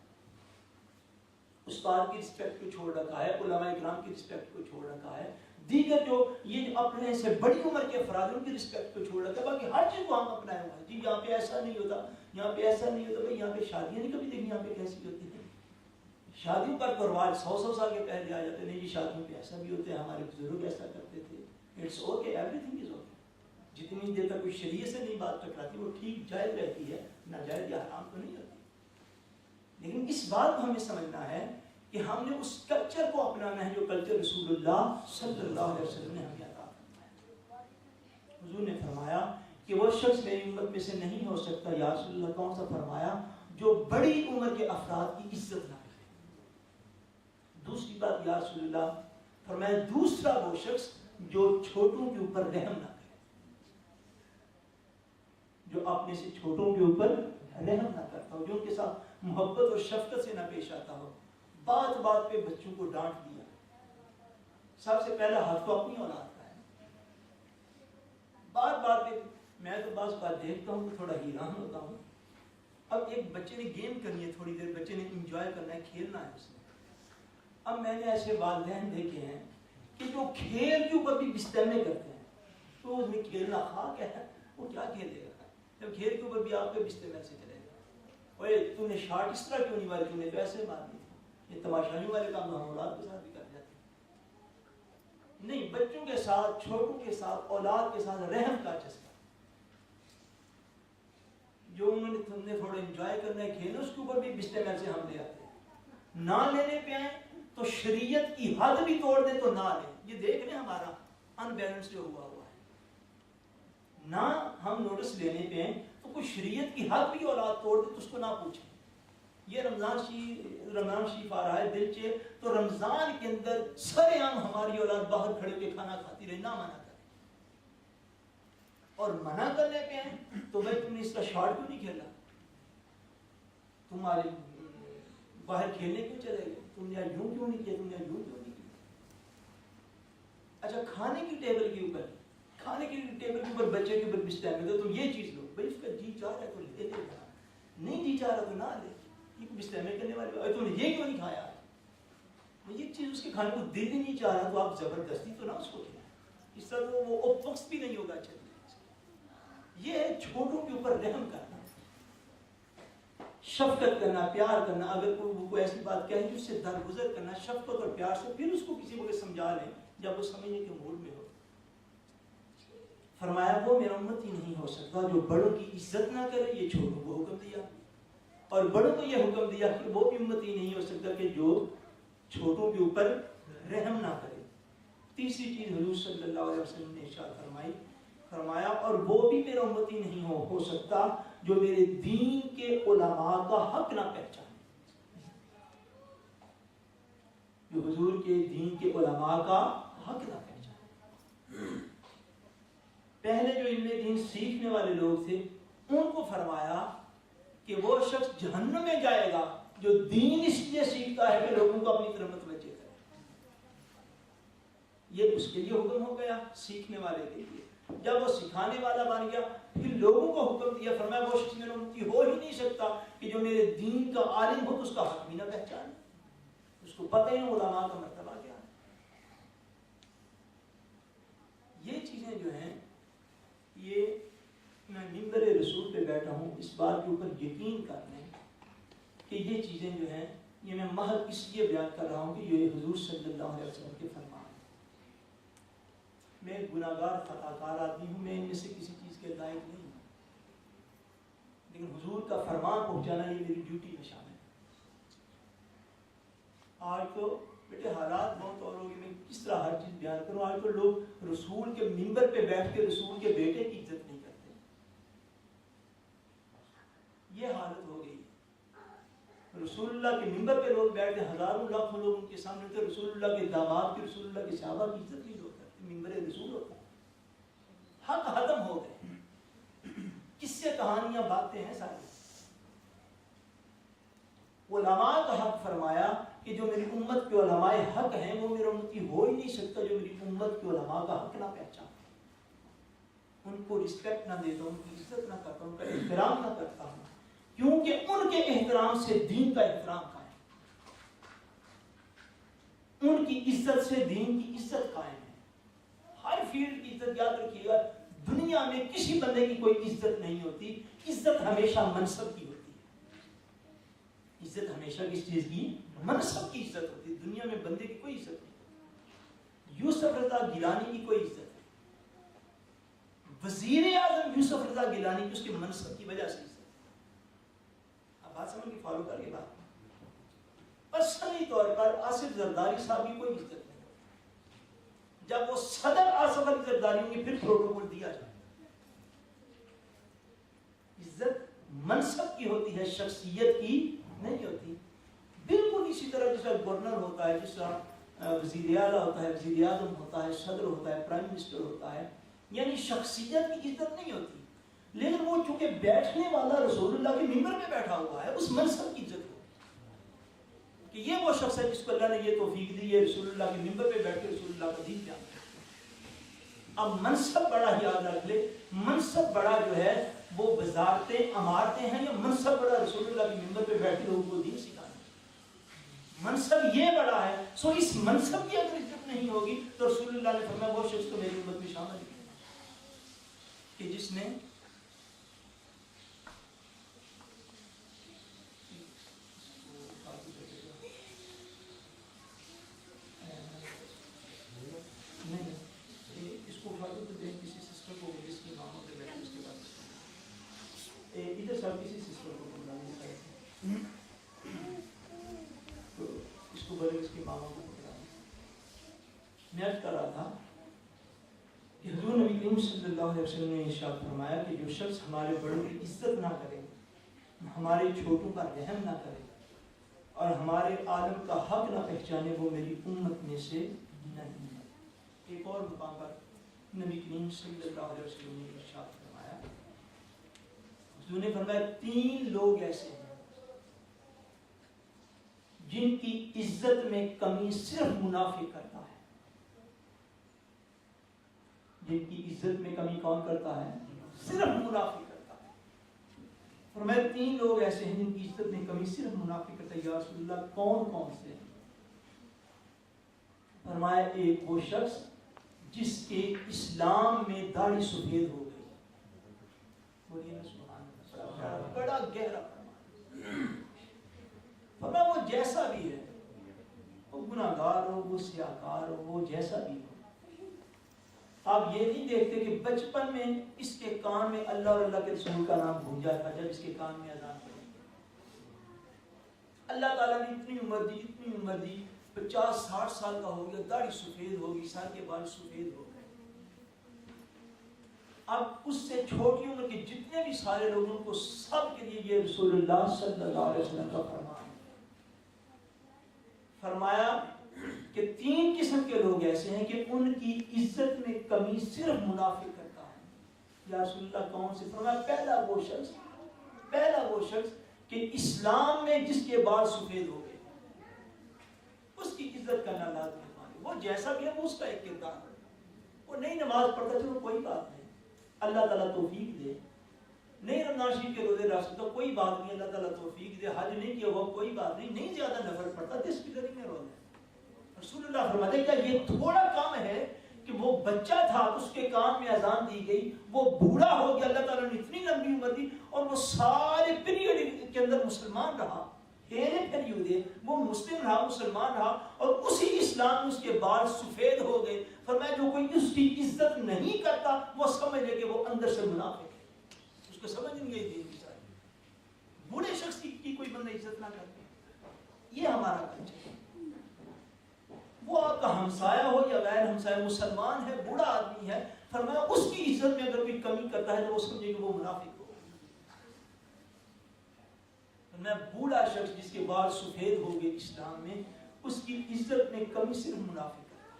استاد کی رسپیکٹ کو چھوڑ رکھا ہے، علماء اکرام کی رسپیکٹ کو چھوڑ رکھا ہے، دیگر جو یہ اپنے سے بڑی عمر کے افراد ان کی رسپیکٹ کو چھوڑ رکھا ہے، باقی ہر چیز کو ہم اپنائے ہوئے ہیں۔ جی یہاں پہ ایسا نہیں ہوتا، یہاں پہ ایسا نہیں ہوتا، بھائی یہاں پہ شادیاں نہیں کبھی دیکھی، یہاں پہ کیسی ہوتی ہیں شادیوں پر رواج 100 سال کے پہلے آ جاتے، نہیں جی شادیوں پہ ایسا بھی ہوتے ہیں، ہمارے بزرگ ایسا کرتے تھے، it's okay, everything is okay, جتنی دیر تک کوئی شریعت سے نہیں بات ٹکراتی وہ ٹھیک جائز رہتی ہے، ناجائز یا حرام تو نہیں ہوتی۔ لیکن اس بات کو ہمیں سمجھنا ہے کہ ہم نے اس کلچر کو اپنانا ہے جو کلچر رسول اللہ صلی اللہ علیہ وسلم نے ہمیں عطا فرمایا۔ حضور نے فرمایا کہ وہ شخص میری امت میں سے نہیں ہو سکتا، یا رسول اللہ کون سا؟ فرمایا جو بڑی عمر کے افراد کی عزت نہ کرے۔ دوسری بات یا رسول اللہ فرمایا دوسرا وہ شخص جو چھوٹوں کے اوپر رحم نہ کرے، جو اپنے سے چھوٹوں کے اوپر رحم نہ کرتا ہو، جو ان کے ساتھ محبت اور شفقت سے نہ پیش آتا ہو، بات بات پہ بچوں کو ڈانٹ دیا، سب سے پہلا حق تو اپنی اولاد کا ہے، بات بات پہ میں تو بعض بات دیکھتا ہوں تو تھوڑا حیران ہوتا ہوں، اب ایک بچے نے گیم کرنی ہے، تھوڑی دیر بچے نے انجوائے کرنا ہے، کھیلنا ہے اس نے، اب میں نے ایسے والدین دیکھے ہیں کہ جو کھیل کے اوپر بھی بسترنے کرتے ہیں، تو اس میں کھیلنا خاک ہے، وہ کیا کھیلے گا جب کھیل کے اوپر بھی آپ کے بسترنے سے چلے گا، اوے تو نے شارٹ اس طرح کیوں نہیں ماری، تو نے تو ایسے مار دی، یہ تماشائیوں والے کام ہم اولاد کے ساتھ بھی کر جاتے ہیں۔ نہیں، بچوں کے ساتھ، چھوٹوں کے ساتھ، اولاد کے ساتھ رحم کا چسکا، جو انہوں نے تم نے تھوڑا انجوائے کرنا ہے کھیلنا، اس کے اوپر بھی بسترنے سے ہم لے آتے ہیں، نہ لینے پہ آئیں تو تو شریعت کی حد بھی توڑ دیں تو نہ لیں. یہ دیکھ لیں ہمارا ان بیلنس جو ہوا ہے نہ ہم نوٹس لینے پہ ہیں تو کوئی شریعت کی حد بھی اولاد توڑ دے تو اس کو نہ پوچھیں. یہ رمضان شریف آ رہا ہے دل چے تو رمضان کے اندر سرے عام ہماری اولاد باہر کھڑے کے کھانا کھاتی رہے, نہ منع کریں. اور منع کرنے پہ ہیں تو بھائی تم نے اس کا شاٹ کیوں نہیں کھیلا, تمہارے باہر کھیلنے کیوں چلے گئے, تم نے یوں کیوں نہیں کیا, تم نے یوں کیوں نہیں کیا. اچھا کھانے کی ٹیبل کے اوپر بچے کے اوپر بستر میں دو, تم یہ چیز لو, بھائی اس کا جی چاہ رہا ہے تو لے لے, نہیں جی چاہ رہا تو نہ لے. یہ بستر میں کرنے والے تم نے یہ کیوں نہیں کھایا, یہ چیز اس کے کھانے کو دل ہی نہیں چاہ رہا تو آپ زبردستی تو نہ اس کو کھلائیں. اس طرح تو وہ وقت بھی نہیں ہوگا. اچھا یہ چھوٹوں کے اوپر رحم کرنا, شفقت کرنا, پیار کرنا. اگر کوئی ایسی بات کہے کہ اس سے درگزر کرنا شفقت اور پیار سے, پھر اس کو کسی کو سمجھا لیں جب وہ سمجھنے کے موڈ میں ہو. فرمایا وہ میرا امتی نہیں ہو سکتا جو بڑوں کی عزت نہ کرے. یہ چھوٹوں کو حکم دیا, اور بڑوں کو یہ حکم دیا کہ وہ بھی امتی نہیں ہو سکتا کہ جو چھوٹوں کے اوپر رحم نہ کرے. تیسری چیز حضور صلی اللہ علیہ وسلم نے ارشاد فرمایا اور وہ بھی میرا امتی نہیں ہو سکتا جو میرے دین کے علماء کا حق نہ پہچانے. جو حضور کے دین کے علماء کا حق نہ پہچانے. پہلے جو علم دین سیکھنے والے لوگ تھے ان کو فرمایا کہ وہ شخص جہنم میں جائے گا جو دین اس لیے سیکھتا ہے کہ لوگوں کو اپنی طرف متوجہ کرے. یہ اس کے لیے حکم ہو گیا سیکھنے والے کے لیے. جب وہ سکھانے والا بن گیا پھر لوگوں کو حکم دیا, فرمایا وہ شخص میرا امتی ہو ہی نہیں سکتا کہ جو میرے دین کا عالم ہو تو اس کا حق بھی نہ پہچانے, اس کو پتہ ہی نہیں علماء کا مرتبہ کیا ہے. یہ چیزیں جو ہیں یہ میں منبر رسول پہ بیٹھا ہوں اس بات کے اوپر یقین کر لیں کہ یہ چیزیں جو ہیں یہ میں محض اس لیے بیان کر رہا ہوں کہ یہ حضور صلی اللہ علیہ وسلم کے فرمان. میں گناہگار خطا کار آدمی ہوں, میں ان میں سے کسی چیز کے لائق نہیں ہوں, لیکن حضور کا فرمان پہنچانا یہ میری ڈیوٹی میں شامل ہے. آج تو بیٹے حالات بہت اور ہوگی, میں کس طرح ہر چیز بیان کروں. آج تو لوگ رسول کے منبر پہ بیٹھ کے رسول کے بیٹے کی عزت نہیں کرتے. یہ حالت ہو گئی. رسول اللہ کے منبر پہ لوگ بیٹھتے, ہزاروں لاکھوں لوگ ان کے سامنے تھے, رسول اللہ کے داماد کی, رسول اللہ کے صحابہ کی عزت نہیں ہوتا. منبر رسول ہوتا, حق ختم ہو گئے. کس سے کہانیاں باتیں ہیں ساری. علماء کا حق فرمایا کہ جو میری امت کے علماء حق ہیں وہ میرا امتی ہو ہی نہیں سکتا جو میری امت کے علماء کا حق نہ پہچان, ان کو رسپیکٹ نہ دیتا ہوں, ان کی عزت نہ کرتا ہوں, ان کا احترام نہ کرتا ہوں, کیونکہ ان کے احترام سے دین کا احترام قائم, ان کی عزت سے دین کی عزت قائم ہے. ہر فیلڈ کی عزت یاد رکھیے گا, دنیا میں کسی بندے کی کوئی عزت نہیں ہوتی, عزت ہمیشہ منصب کی ہوتی ہے. عزت ہمیشہ کس چیز کی, منصب کی عزت ہوتی ہے. دنیا میں بندے کی کوئی عزت نہیں. یوسف رضا گیلانی کی کوئی عزت نہیں, وزیر اعظم یوسف رضا گیلانی کی اس کے منصب کی وجہ سے عزت. اب بات سمجھ کے فالو کر کے بات. پرسنلی طور پر آصف زرداری صاحب کی کوئی عزت نہیں. جب وہ صدر آصف علی زرداری ہوں گے پھر پروٹوکول دیا جائے. عزت منصب کی ہوتی ہے, شخصیت کی نہیں ہوتی. بالکل اسی طرح جس طرح گورنر ہوتا ہے, جس طرح وزیر اعلیٰ ہوتا ہے, وزیر اعظم ہوتا ہے, صدر ہوتا ہے, پرائم منسٹر ہوتا ہے, یعنی شخصیت کی عزت نہیں ہوتی. لیکن وہ چونکہ بیٹھنے والا رسول اللہ کے منبر پہ بیٹھا ہوا ہے, اس منصب کی عزت ہوتی کہ یہ وہ شخص ہے جس کو اللہ نے یہ توفیق دی ہے رسول اللہ کے منبر پہ بیٹھ کے رسول اللہ کا دین جانتا ہے. اب منصب بڑا ہی یاد رکھ لے, منصب بڑا جو ہے وہ وزارتیں عمارتیں ہیں, یا منصب بڑا رسول اللہ کے منبر پہ بیٹھ کے لوگوں کو دین سکھانا. منصب یہ بڑا ہے. سو اس منصب کی اگر عزت نہیں ہوگی تو رسول اللہ نے فرمایا وہ شخص تو میری امت میں شامل ہے کہ جس نے نہیں اس کو اٹھا دو تو کسی سسٹر کو جس کی ماموں پہ بیٹھے اس کے بعد ادھر سب کسی سسٹر کو بلانے کا تو اس کو بولے اس کی ماموں میں عرض کر رہا تھا کہ حضور نبی کریم صلی اللہ علیہ وسلم نے ارشاد فرمایا کہ جو شخص ہمارے بڑوں کی عزت نہ کرے، ہمارے چھوٹوں کا رحم نہ کرے اور ہمارے عالم کا حق نہ پہچانے، وہ میری امت میں سے نہیں ہے۔ ایک اور مقام پر نبی کریم صلی اللہ علیہ وسلم نے ارشاد فرمایا، حضور نے فرمایا 3 لوگ ایسے ہیں جن کی عزت میں کمی صرف منافق کرتا ہے۔ جن کی عزت میں کمی کون کرتا ہے؟ صرف منافق کرتا ہے۔ فرمایا 3 لوگ ایسے ہیں جن کی عزت میں کمی صرف منافق کرتا ہے۔ یا رسول اللہ کون کون سے ہیں؟ فرمایا ایک وہ شخص جس کے اسلام میں داڑھی سفید ہو گئی۔ بولیے نا سبحان اللہ، بڑا گہرا فرمایا۔ فرمایا وہ جیسا بھی ہے، وہ گناہگار ہو، وہ سیاہکار ہو، وہ جیسا بھی ہو، آپ یہ نہیں دیکھتے کہ بچپن میں اس کے کان میں اللہ اور اللہ کے رسول کا نام گونجا تھا جب اس کے کان میں اذان پڑی۔ اللہ تعالیٰ نے اتنی عمر دی 50-60 سال کا ہو گیا، داڑھی سفید ہوگی، سر کے بال سفید ہو گئے۔ اب اس سے چھوٹی عمر کے جتنے بھی سارے لوگوں کو سب کے لیے یہ رسول اللہ صلی اللہ علیہ وسلم کا فرمان ہے۔ فرمایا کہ 3 قسم کے لوگ ایسے ہیں کہ ان کی عزت میں کمی صرف منافق کرتا ہے۔ یا رسول اللہ کون سے؟ فرمایا پہلا وہ شخص کہ اسلام میں جس کے بال سفید ہو گئے، اس کی عزت کرنا لازم ہے۔ وہ جیسا بھی ہے وہ اس کا ایک کردار ہے۔ وہ نہیں نماز پڑھتا چلو کوئی بات نہیں، اللہ تعالیٰ توفیق دے، نہیں رمضان شریف کے روزے رکھ سکتا کوئی بات نہیں، اللہ تعالیٰ توفیق دے، حج نہیں کیا وہ کوئی بات نہیں، نہیں زیادہ نفل پڑتا دس کی ذریعے میں روزہ۔ رسول اللہ فرماتے ہیں کیا یہ تھوڑا کام ہے کہ وہ بچہ تھا اس کے کان میں اذان دی گئی، وہ بوڑھا ہو گیا، اللہ تعالیٰ نے اتنی لمبی عمر دی اور وہ سارے پیریڈ کے اندر مسلمان رہا، وہ مسلم رہا، مسلمان رہا، اور اسی اسلام میں اس کے بال سفید ہو گئے۔ فرمایا جو کوئی اس کی عزت نہیں کرتا وہ سمجھ لے کہ وہ اندر سے منافق ہے، اس کو سمجھ نہیں گئی دین کی ساری۔ بوڑھے شخص کی کوئی بندہ عزت نہ کرتے، یہ ہمارا کلچر ہے۔ وہ آپ کا ہمسایہ ہو یا غیر ہمسایہ، مسلمان ہے، بوڑھا آدمی ہے، فرمایا اس کی عزت میں اگر کوئی کمی کرتا ہے تو وہ سمجھے کہ وہ منافق ہو۔ میں بوڑھا شخص جس کے بال سفید ہو گئے اسلام میں، اس کی عزت میں کمی صرف منافق کرتا ہے۔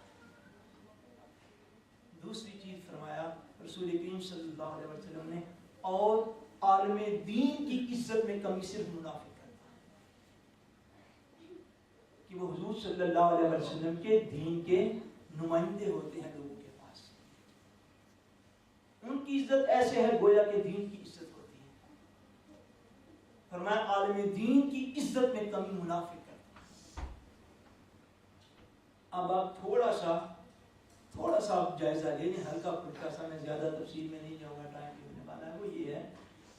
دوسری چیز فرمایا رسول کریم صلی اللہ علیہ وسلم نے، اور عالم دین کی عزت میں کمی صرف منافق کرتا ہے، کہ وہ حضور صلی اللہ علیہ وسلم کے دین کے نمائندے ہوتے ہیں لوگوں کے پاس، ان کی عزت ایسے ہے گویا کہ دین کی عزت ہوتی ہے۔ فرمایا عالم دین کی عزت میں کمی منافق کرتا ہے۔ اب آپ تھوڑا سا آپ جائزہ لے لیں، ہلکا پھلکا سا، میں زیادہ تفصیل میں نہیں جاؤں گا، ٹائم بھی ہونے والا ہے۔ وہ یہ ہے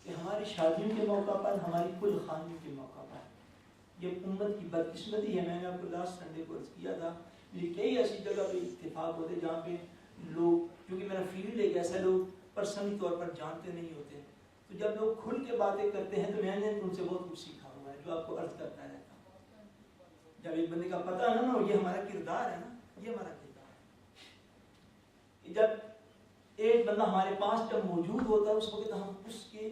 کہ ہماری شادیوں کے موقع پر، ہماری کل خانیوں کے موقع پر، یہ امت کی بدقسمتی ہے۔ میں نے آپ کو لاسٹ سنڈے کو عرض کیا تھا، یہ کئی ایسی جگہ پہ اتفاق ہوتے جہاں پہ لوگ، کیونکہ میرا فیلڈ ایک ایسا لوگ پرسنلی طور پر جانتے نہیں ہوتے، تو جب لوگ کھل کے باتیں کرتے ہیں تو میں نے ان سے بہت کچھ سیکھا ہوا ہے جو آپ کو عرض کرتا رہتا ہوں۔ جب ایک بندے کا پتہ ہے نا، یہ ہمارا کردار ہے نا، یہ ہمارا کردار ہے۔ جب ایک بندہ ہمارے پاس جب موجود ہوتا ہے اس وقت ہم اس کے،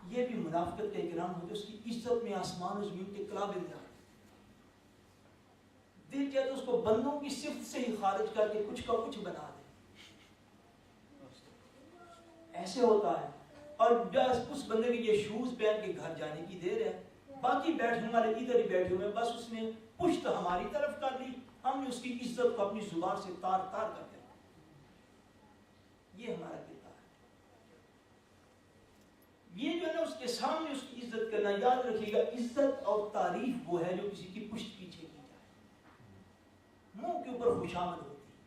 یہ بھی منافقت کا اکرام ہوتا ہے، اس کی عزت میں آسمان و زمین کے قلابے میں آتے، دل کہتا ہے اس کو بندوں کی صفت سے ہی خارج کر کے کچھ کا کچھ بنا دے، ایسے ہوتا ہے۔ اور جب اس بندے کے یہ شوز پہن کے گھر جانے کی دیر ہے، باقی بیٹھنے والے ادھر ہی بیٹھے ہوئے، بس اس نے پشت ہماری طرف کر لی، ہم نے اس کی عزت کو اپنی زبان سے تار تار کر دیا۔ یہ ہمارا کردار ہے۔ یہ جو ہے نا اس کے سامنے اس کی عزت کرنا، یاد رکھیے گا عزت اور تعریف وہ ہے جو کسی کی پشت پیچھے کی جائے، منہ کے اوپر خوشامد ہوتی ہے،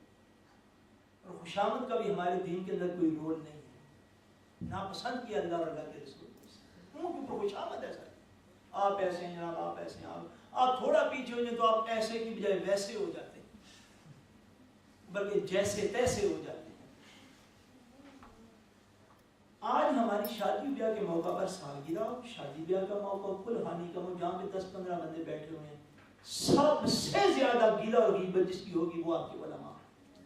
اور خوشامد کا بھی ہمارے دین کے اندر کوئی رول نہیں ہے، ناپسند کیا اللہ اور اللہ کے رسول کو، منہ کے اوپر خوشامد ہے سر، آپ ایسے ہیں جناب، آپ ایسے ہیں، آپ تھوڑا پیچھے ہو جائیں تو آپ ایسے کی بجائے ویسے ہو جاتے ہیں، بلکہ جیسے تیسے ہو جاتے ہیں۔ آج ہماری شادی بیاہ کے موقع پر سالگرہ، شادی بیاہ کا موقع، کل خانی کا موقع، جہاں پہ 10-15 بندے بیٹھے ہوئے ہیں، سب سے زیادہ گیلا اور غیبت جس کی ہوگی وہ آپ کے علماء ہیں۔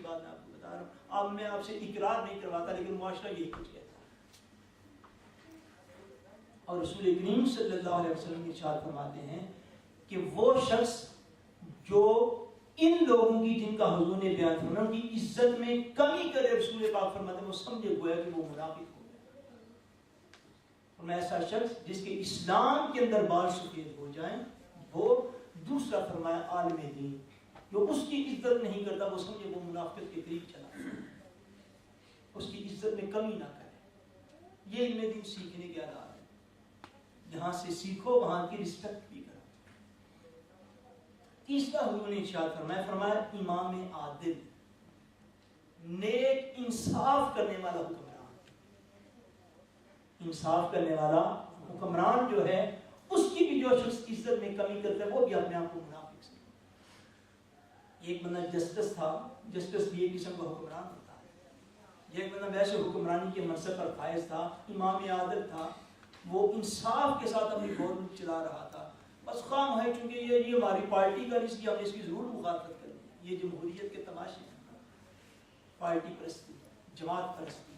کی بات میں آپ کو بتا رہا ہوں. اب میں آپ سے اقرار نہیں کرواتا لیکن معاشرہ یہی کچھ کہتا ہے. اور رسول کریم صلی اللہ علیہ وسلم ارشاد فرماتے ہیں کہ وہ شخص جو ان لوگوں کی جن کا حضور نے بیان فرمایا ان کی عزت میں کمی کرے, رسول پاک فرماتے ہیں وہ سمجھے گویا کہ وہ منافق ہو گیا. فرمایا ایسا شخص جس کے اسلام کے اندر بال سفید ہو جائیں وہ. دوسرا فرمایا عالم دین جو اس کی عزت نہیں کرتا وہ سمجھے وہ منافق کے قریب چلا, اس کی عزت میں کمی نہ کرے. یہ علم دین سیکھنے کے آداب ہے. جہاں سے سیکھو وہاں کی رسپیکٹ بھی کرو. تیسرا حضور نے ارشاد فرمایا امام عادل, نیک انصاف کرنے والا حکمران. انصاف کرنے والا حکمران جو ہے اس کی بھی جو شخص عزت میں کمی کرتا ہے وہ بھی اپنے آپ کو منافق سمجھتا ہے. ایک بندہ جسٹس تھا, جسٹس بھی ایک قسم کا حکمران ہوتا ہے. ایک بندہ ویسے حکمرانی کے منصب پر فائز تھا, امام عادل تھا, وہ انصاف کے ساتھ اپنی گورنمنٹ چلا رہا تھا. بس خام ہے چونکہ یہ ہماری پارٹی کا اس کی ہم نے اس کی ضرور مخالفت کرنی ہے. یہ جمہوریت کے تماشے ہیں, پارٹی پرستی, جماعت پرستی,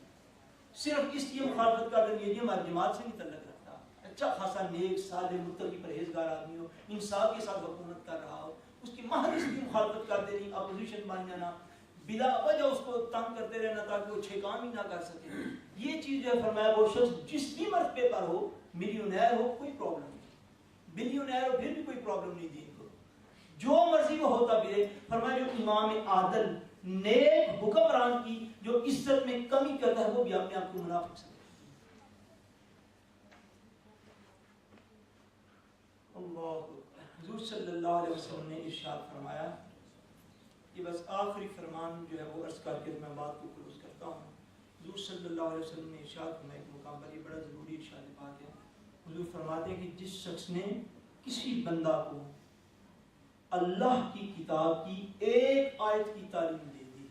صرف اس لیے مخالفت کر دیں یہ ہماری جماعت سے نہیں تعلق رکھتا. اچھا خاصا نیک صالح متقی پرہیزگار آدمی ہو, انصاف کے ساتھ حکومت کر رہا ہو, اس کی محض اس کی مخالفت کر دینی, اپوزیشن بن جانا, بلا وجہ اس کو تنگ کرتے رہنا تاکہ وہ اچھے کام ہی نہ کر سکے. یہ چیز جو ہے فرمایا وہ شخص جس بھی مرتبے پر ہو, ملینئر ہو کوئی پرابلم نہیں, بلینئر ہو پھر بھی کوئی پرابلم نہیں دین کو, جو مرضی وہ ہوتا بھی رہے. فرمایا جو امام عادل نیک حکمران کی جو عزت میں کمی کرتا ہے وہ بھی اپنے آپ کو منافق سمجھتا ہے. حضور صلی اللہ علیہ وسلم نے ارشاد فرمایا, یہ بس آخری فرمان جو ہے وہ عرض کر کے میں بات کو کلوز کرتا ہوں. حضور صلی اللہ علیہ وسلم نے ارشاد فرمایا ایک مقام پر, یہ بڑا ضروری ارشاد بات ہے. حضور فرماتے ہیں کہ جس شخص نے کسی بندہ کو اللہ کی کتاب کی ایک آیت کی تعلیم دے دی,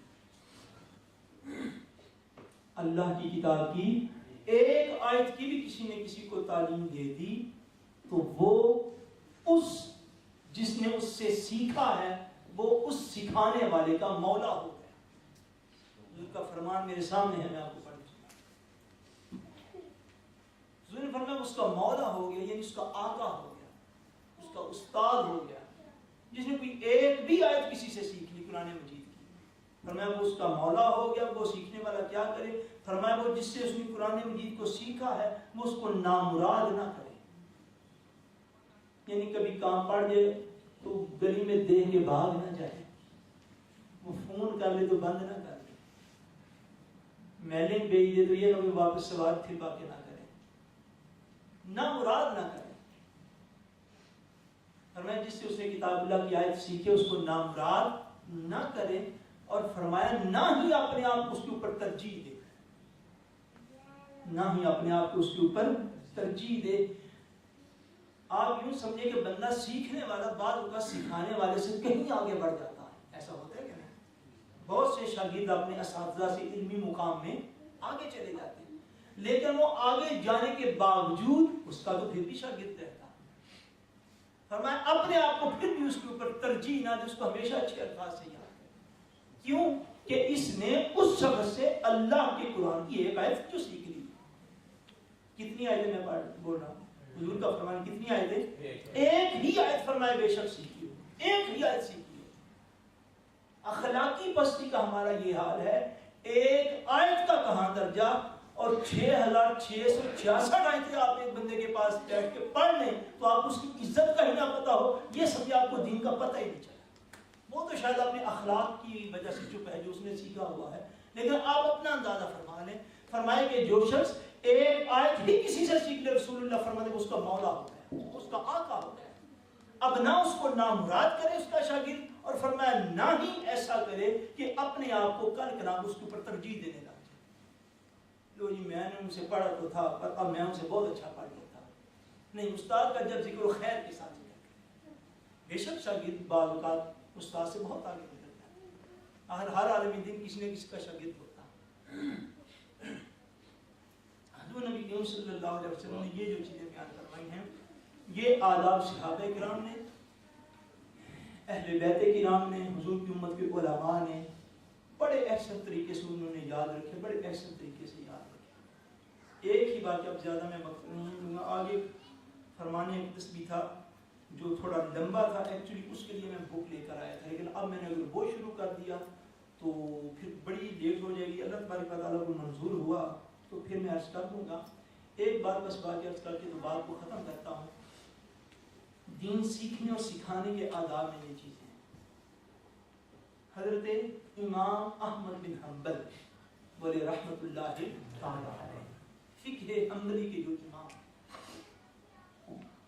اللہ کی کتاب کی ایک آیت کی بھی کسی نے کسی کو تعلیم دے دی تو وہ اس جس نے اس سے سیکھا ہے وہ اس سکھانے والے کا مولا ہو گیا. حضور کا فرمان میرے سامنے ہے, میں آپ کو پڑھ دوں. حضور نے فرمایا اس کا مولا ہو گیا, یعنی اس کا آقا ہو گیا, اس کا استاد ہو گیا, جس نے کوئی ایک بھی آیت کسی سے سیکھ لی قرآن مجید کی. فرمایا وہ اس کا مولا ہو گیا. وہ سیکھنے والا کیا کرے؟ فرمایا وہ جس سے اس نے قرآن مجید کو سیکھا ہے وہ اس کو نامراد نہ کرے. یعنی کبھی کام پڑ جائے تو گلی میں دیکھ کے بھاگ نہ جائے, وہ فون کر لے تو بند نہ کر لے, میلنگ بھیج دے تو یہ کبھی واپس سوال پھر باقی نہ کرے, نامراد نہ کرے. فرمایا جس سے اس نے کتاب اللہ کی آیت سیکھے اس کو نامراد نہ کرے, اور فرمایا نہ ہی اپنے آپ کو اس کے اوپر ترجیح دے, نہ ہی اپنے آپ کو اس کے اوپر ترجیح دے. آپ یوں سمجھے کہ بندہ سیکھنے والا بعض اوقات سکھانے والے سے کہیں آگے بڑھ جاتا ہے. ایسا ہوتا ہے کہ نہیں؟ بہت سے شاگرد اپنے اساتذہ سے علمی مقام میں آگے چلے جاتے ہیں, لیکن وہ آگے جانے کے باوجود اس کا تو پھر بھی شاگرد رہتا. فرمایا اپنے آپ کو پھر بھی اس کے اوپر ترجیح نہ دے, اس کو ہمیشہ اچھے الفاظ سے یاد کرے. کیوں کہ اس نے اس شخص سے اللہ کے قرآن کی ایک آیت جو سیکھ لی. کتنی آیتیں میں بول رہا ہوں؟ حضور کا فرمان کتنی آیتیں؟ ایک ہی آیت فرمائے بے شک سیکھی ہو, ایک ہی آیت سیکھی ہو. اخلاقی پستی کا ہمارا یہ حال ہے, ایک آیت کا کہاں درجہ, اور 6666 آیتیں آپ ایک بندے کے پاس بیٹھ کے پڑھ لیں تو آپ اس کی عزت کا ہی نہ پتا ہو, یہ سمجھے آپ کو دین کا پتہ ہی نہیں چلا. وہ تو شاید اپنے اخلاق کی وجہ سے چپ ہے جو اس نے سیکھا ہوا ہے, لیکن آپ اپنا اندازہ فرما لیں. فرمائے کہ جو شخص ایک آیت بھی کسی سے سیکھ لے, رسول اللہ فرماتے ہیں اس کا مولا ہو گیا, اس کا آقا ہو گیا. اب نہ اس کو نامراد کرے اس کا شاگرد, اور فرمایا نہ ہی ایسا کرے کہ اپنے آپ کو کل کلام اس کے اوپر ترجیح دینے لگ جائے. لو جی میں نے ان سے پڑھا تو تھا پر اب میں ان سے بہت اچھا پڑھ لیتا. نہیں, استاد کا جب ذکر خیر کے ساتھ ذکر. بے شک شاگرد بعض اوقات استاد سے بہت آگے نکلتا ہے, ہر عالمی دن کسی نے کسی کا شاگرد ہوتا. حضور نبی کریم صلی اللہ علیہ وسلم نے یہ جو چیزیں بیان فرمائی ہیں یہ آداب صحابہ کرام نے, اہل بیت کرام نے, حضور کی امت کے علماء نے, بڑے احسن طریقے سے انہوں نے یاد رکھے، بڑے احسن طریقے سے یاد رکھے۔ ایک ہی بات، اب زیادہ میں وقت نہیں دوں گا، آگے فرمانے ایک تسبیح تھا جو تھوڑا لمبا تھا، ایکچولی اس کے لیے میں بک لے کر آیا تھا، لیکن اب میں نے اگر وہ شروع کر دیا تو پھر بڑی لیٹ ہو جائے گی۔ اللہ تبارک و تعالیٰ کو منظور ہوا تو پھر میں عرض کر دوں گا۔ ایک بات بس باقی عرض کر کے تو بات کو ختم کرتا ہوں۔ دین سیکھنے اور سکھانے کے آداب میں یہ چیزیں ہیں۔ حضرت امام احمد بن حنبل بولے رحمت اللہ علیہ، فقہ حنبلی کے جو امام،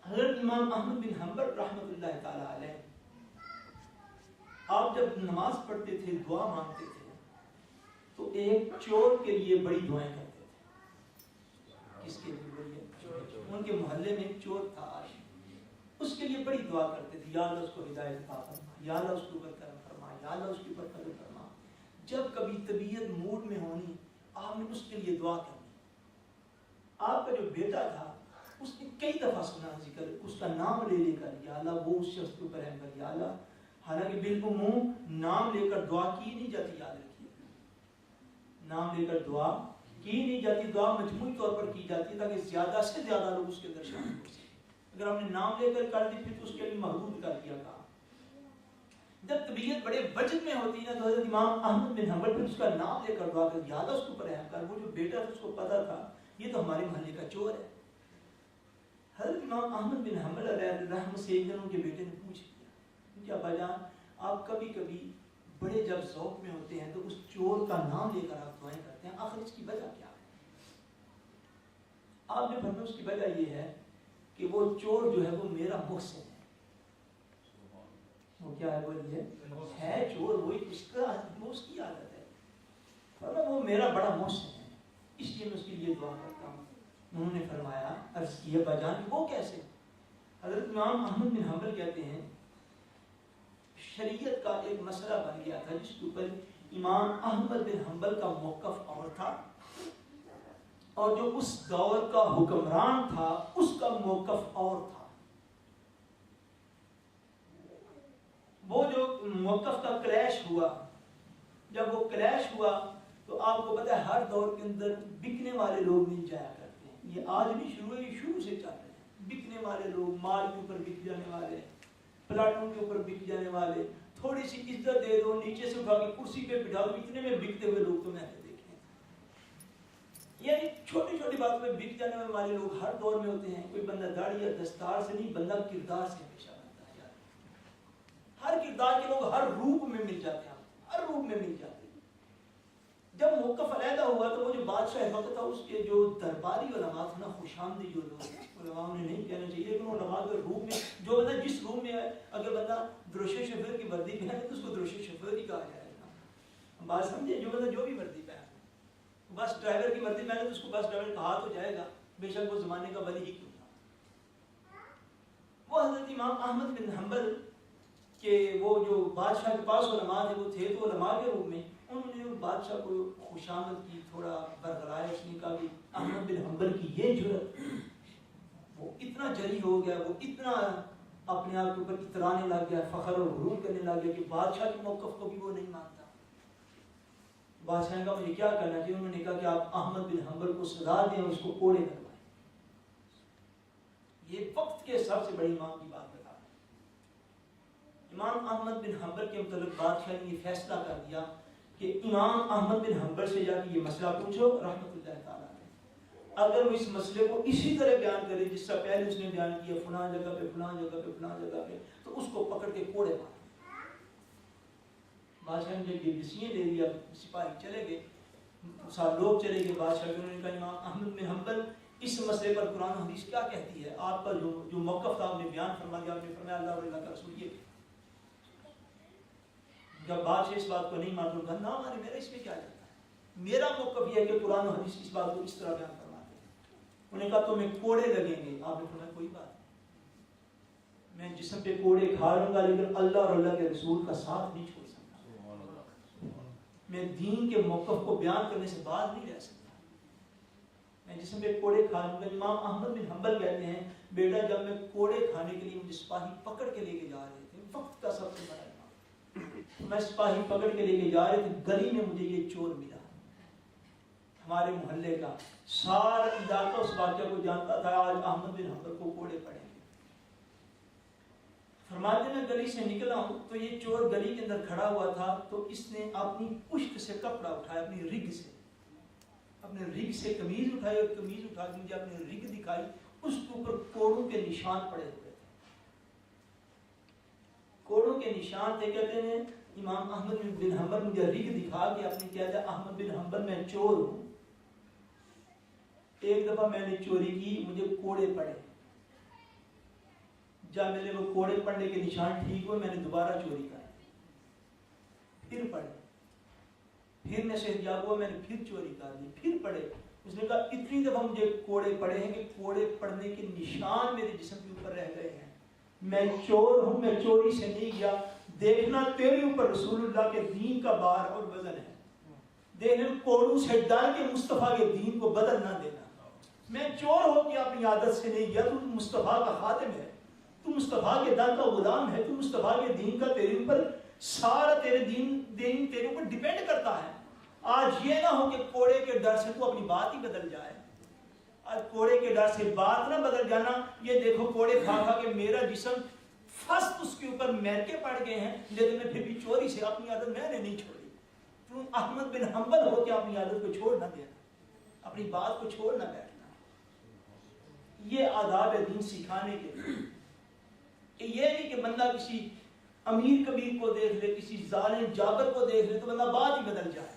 حضرت امام احمد بن حنبل رحمت اللہ تعالی علیہ، آپ جب نماز پڑھتے تھے، دعا مانگتے تھے تو ایک چور کے لیے بڑی دعائیں کرتے تھے۔ کس کے لیے بڑی؟ ان کے محلے میں ایک چور تھا، اس کے لیے بڑی دعا کرتے تھے، یا اللہ اس کو ہدایت عطا فرما، یا اللہ اس کے اوپر کرم فرما، یا اللہ اس کے اوپر فضل فرما۔ جب کبھی طبیعت موڈ میں ہونی، آپ نے اس کے لیے دعا کرنی۔ آپ کا جو بیٹا تھا اس نے کئی دفعہ سنا ذکر، اس کا نام لے لے کر، یا اللہ وہ اس شخص کے اوپر رحم کر، یا اللہ، حالانکہ بالعموم نام لے کر دعا کی نہیں جاتی، یاد رکھیے، نام لے کر دعا کی نہیں جاتی، دعا مجموعی طور پر کی جاتی ہے تاکہ زیادہ سے زیادہ لوگ اس کے اندر شامل ہو سکیں۔ اگر ہم نے نام لے کر دی پھر تو اس کے لیے محدود کر دیا کام۔ جب طبیعت بڑے وجد میں ہوتی ہے نا تو حضرت امام احمد بن حنبل پھر اس کا نام لے کر دعا کر، یا اللہ اس کے اوپر رحم کر، وہ جو بیٹا تھا اس کو پتا تھا یہ تو ہمارے محلے کا چور ہے۔ حضرت امام احمد بن حنبل علیہ الرحمۃ سے ایک دن ان کے بیٹے نے پوچھ لیا کہ ابا جان، آپ کبھی کبھی بڑے جب ذوق میں ہوتے ہیں تو اس چور کا نام لے کر آپ دعائیں کرتے ہیں، آخر اس کی وجہ کیا ہے؟ آپ نے فرمایا اس کی وجہ یہ ہے کہ وہ چور جو ہے وہ میرا محسن ہے۔ وہ کیا ہے؟ بولیے، ہے چور، وہی اس کی عادت ہے، فرمایا وہ میرا بڑا محسن ہے، اس لیے میں اس کے لیے دعا کرتا ہوں۔ انہوں نے فرمایا، عرض کیا بجان وہ کیسے؟ حضرت امام احمد بن حنبل کہتے ہیں شریعت کا ایک مسئلہ بن گیا تھا جس کے اوپر امام احمد بن حنبل کا موقف اور تھا، اور جو اس دور کا حکمران تھا اس کا موقف اور تھا۔ وہ جو موقف کا کلیش ہوا، جب وہ کلیش ہوا تو آپ کو پتہ ہے ہر دور کے اندر بکنے والے لوگ مل جایا کرتے ہیں، یہ آج بھی شروع سے چل رہے ہیں۔ بکنے والے لوگ، مال کے اوپر بک جانے والے، پلاٹوں کے اوپر بک جانے والے، تھوڑی سی عزت دے دو، نیچے سے اٹھا کے کرسی پہ بٹھا دو، اتنے میں بکتے ہوئے لوگ تو میں نے دیکھے ہیں۔ یعنی چھوٹی چھوٹی باتوں میں بک جانے والے لوگ ہر دور میں ہوتے ہیں۔ کوئی بندہ داڑھی یا دستار سے نہیں، بندہ کردار سے ہمیشہ بنتا ہے۔ ہر کردار کے لوگ ہر روپ میں مل جاتے ہیں، ہر روپ میں مل جاتے ہیں۔ جب موقف علیحدہ ہوا تو وہ جو بادشاہ وقت تھا اس کے جو درباری علماء تھے نا، خوش آمدید جو لوگ، علماء نے نہیں کہنا چاہیے لیکن علماء کے روم میں جو بندہ جس روم میں ہے، اگر بندہ دروش شفیع کی وردی پہنے تو اس کو دروش شفیع ہی کہا جائے گا۔ بات سمجھے؟ جو بندہ جو بھی وردی پہنے، بس ڈرائیور کی وردی پہنے تو اس کو بس ڈرائیور کہا تو جائے گا، بے شک وہ زمانے کا ولی ہی کیوں تھا۔ وہ حضرت امام احمد بن حنبل کہ وہ جو بادشاہ کے پاس علماء تھے وہ تھے تو علماء کے روم میں انہوں نے بادشاہ کو خوشامد کی، تھوڑا برغلائے، اس نے کہا کہ احمد بن حنبل کی یہ جرأت، وہ اتنا جری ہو گیا، وہ اتنا اپنے آپ کے اوپر اترانے لگ گیا، فخر اور غرور کرنے لگ گیا کہ بادشاہ کے موقف کو بھی وہ نہیں مانتا۔ بادشاہ نے کہا مجھے کیا کرنا چاہیے؟ انہوں نے کہا کہ آپ احمد بن حنبل کو سزا دیں اور اس کو کوڑے کروائیں۔ یہ وقت کے سب سے بڑی امام کی بات بتا رہا ہے۔ امام احمد بن حنبل کے متعلق بادشاہ نے یہ فیصلہ کر دیا کہ امام احمد بن حنبل سے جا کے یہ مسئلہ پوچھو رحمۃ اللہ تعالیٰ علیہ، اگر وہ اس مسئلے کو اسی طرح بیان کرے جس سے پہلے اس نے بیان کیا، فلاں جگہ پہ فلاں جگہ پہ فلاں جگہ پہ، تو اس کو پکڑ کے کوڑے مارے۔ بادشاہ نے جب یہ ڈسیزن لے لیا، سپاہی چلے گئے، سارے لوگ چلے گئے، بادشاہ نے کہا امام احمد بن حنبل اس مسئلے پر قرآن و حدیث کیا کہتی ہے؟ آپ کا جو موقف تھا آپ نے بیان فرما دیا، آپ نے فرمایا اللہ اور اللہ کا رسول یہ۔ جب بادشاہ اس بات کو نہیں مانتا، تو نہ مانے، میرا اس میں کیا جاتا ہے؟ میرا موقف یہ ہے کہ قرآن و حدیث اس بات کو اس طرح بیان فرماتے ہیں۔ انہوں نے کہا تمہیں کوڑے لگیں گے، آپ نے فرمایا کوئی بات نہیں، میں جسم پہ کوڑے کھا لوں گا لیکن اللہ اور اللہ کے رسول کا ساتھ نہیں چھوڑ سکتا، میں دین کے موقف کو بیان کرنے سے باز نہیں رہ سکتا، میں جسم پہ کوڑے کھا لوں گا۔ امام احمد بن حنبل کہتے ہیں بیٹا جب میں کوڑے کھانے کے لیے مجھے سپاہی پکڑ کے لے کے جا رہے تھے، وقت کا سب سے بڑا امام، میں سپاہی پکڑ کے لے کے جا رہے تھے، گلی میں مجھے یہ چور ملا، ہمارے محلے کا، سارا علاقہ اس واقعہ کو جانتا تھا، آج احمد بن حنبل کو کوڑے پڑے گے۔ فرماتے میں گلی سے نکلا ہوں تو یہ چور گلی کے اندر کھڑا ہوا تھا، تو اس نے اپنی پشت سے کپڑا اٹھایا، اپنی رگ سے قمیض اٹھائی، اور قمیض اٹھا کے مجھے اپنی رگ دکھائی، اس کے اوپر کوڑوں کے نشان پڑے ہوئے تھے، کوڑوں کے نشان تھے۔ کہتے ہیں امام احمد بن حنبل مجھے رگ دکھا کے اپنے کہتا ہے احمد بن حنبل میں چور ہوں، ایک دفعہ میں نے چوری کی، مجھے کوڑے پڑے، جب میرے وہ کوڑے پڑنے کے نشان ٹھیک ہوئے، میں نے دوبارہ چوری کر، پھر پڑے، پھر میں صحتیاب ہوا، میں نے پھر چوری کر دی، پھر پڑے۔ اس نے کہا اتنی دفعہ مجھے کوڑے پڑے ہیں کہ کوڑے پڑنے کے نشان میرے جسم کے اوپر رہ گئے ہیں، میں چور ہوں، میں چوری سے نہیں گیا، دیکھنا تیرے اوپر رسول اللہ کے دین کا بار اور وزن ہے، دیکھنا کوڑوں سے ڈال کے مصطفیٰ کے دین کو بدل نہ دینا، میں چور ہو کے اپنی عادت سے نہیں گیا، تو مصطفیٰ کا خادم ہے، تو مصطفیٰ کے دین کا غلام ہے، تو مصطفیٰ کے دین کا تیرے اوپر سارا تیرے دین تیرے اوپر ڈیپینڈ کرتا ہے۔ آج یہ نہ ہو کہ کوڑے کے ڈر سے تو اپنی بات ہی بدل جائے، آج کوڑے کے ڈر سے بات نہ بدل جانا، یہ دیکھو کوڑے کھا کھا کے میرا جسم فسٹ اس کے اوپر میرکے پڑ گئے ہیں، لیکن میں پھر بھی چوری سے اپنی عادت میں نے نہیں چھوڑی۔ تم احمد بن حنبل ہو کے اپنی عادت کو چھوڑ نہ دینا، اپنی بات کو چھوڑ نہ بیٹھنا۔ یہ آداب دین سکھانے کے لیے، کہ یہ نہیں کہ بندہ کسی امیر کبیر کو دیکھ لے، کسی ظالم جابر کو دیکھ لے تو بندہ بات ہی بدل جائے۔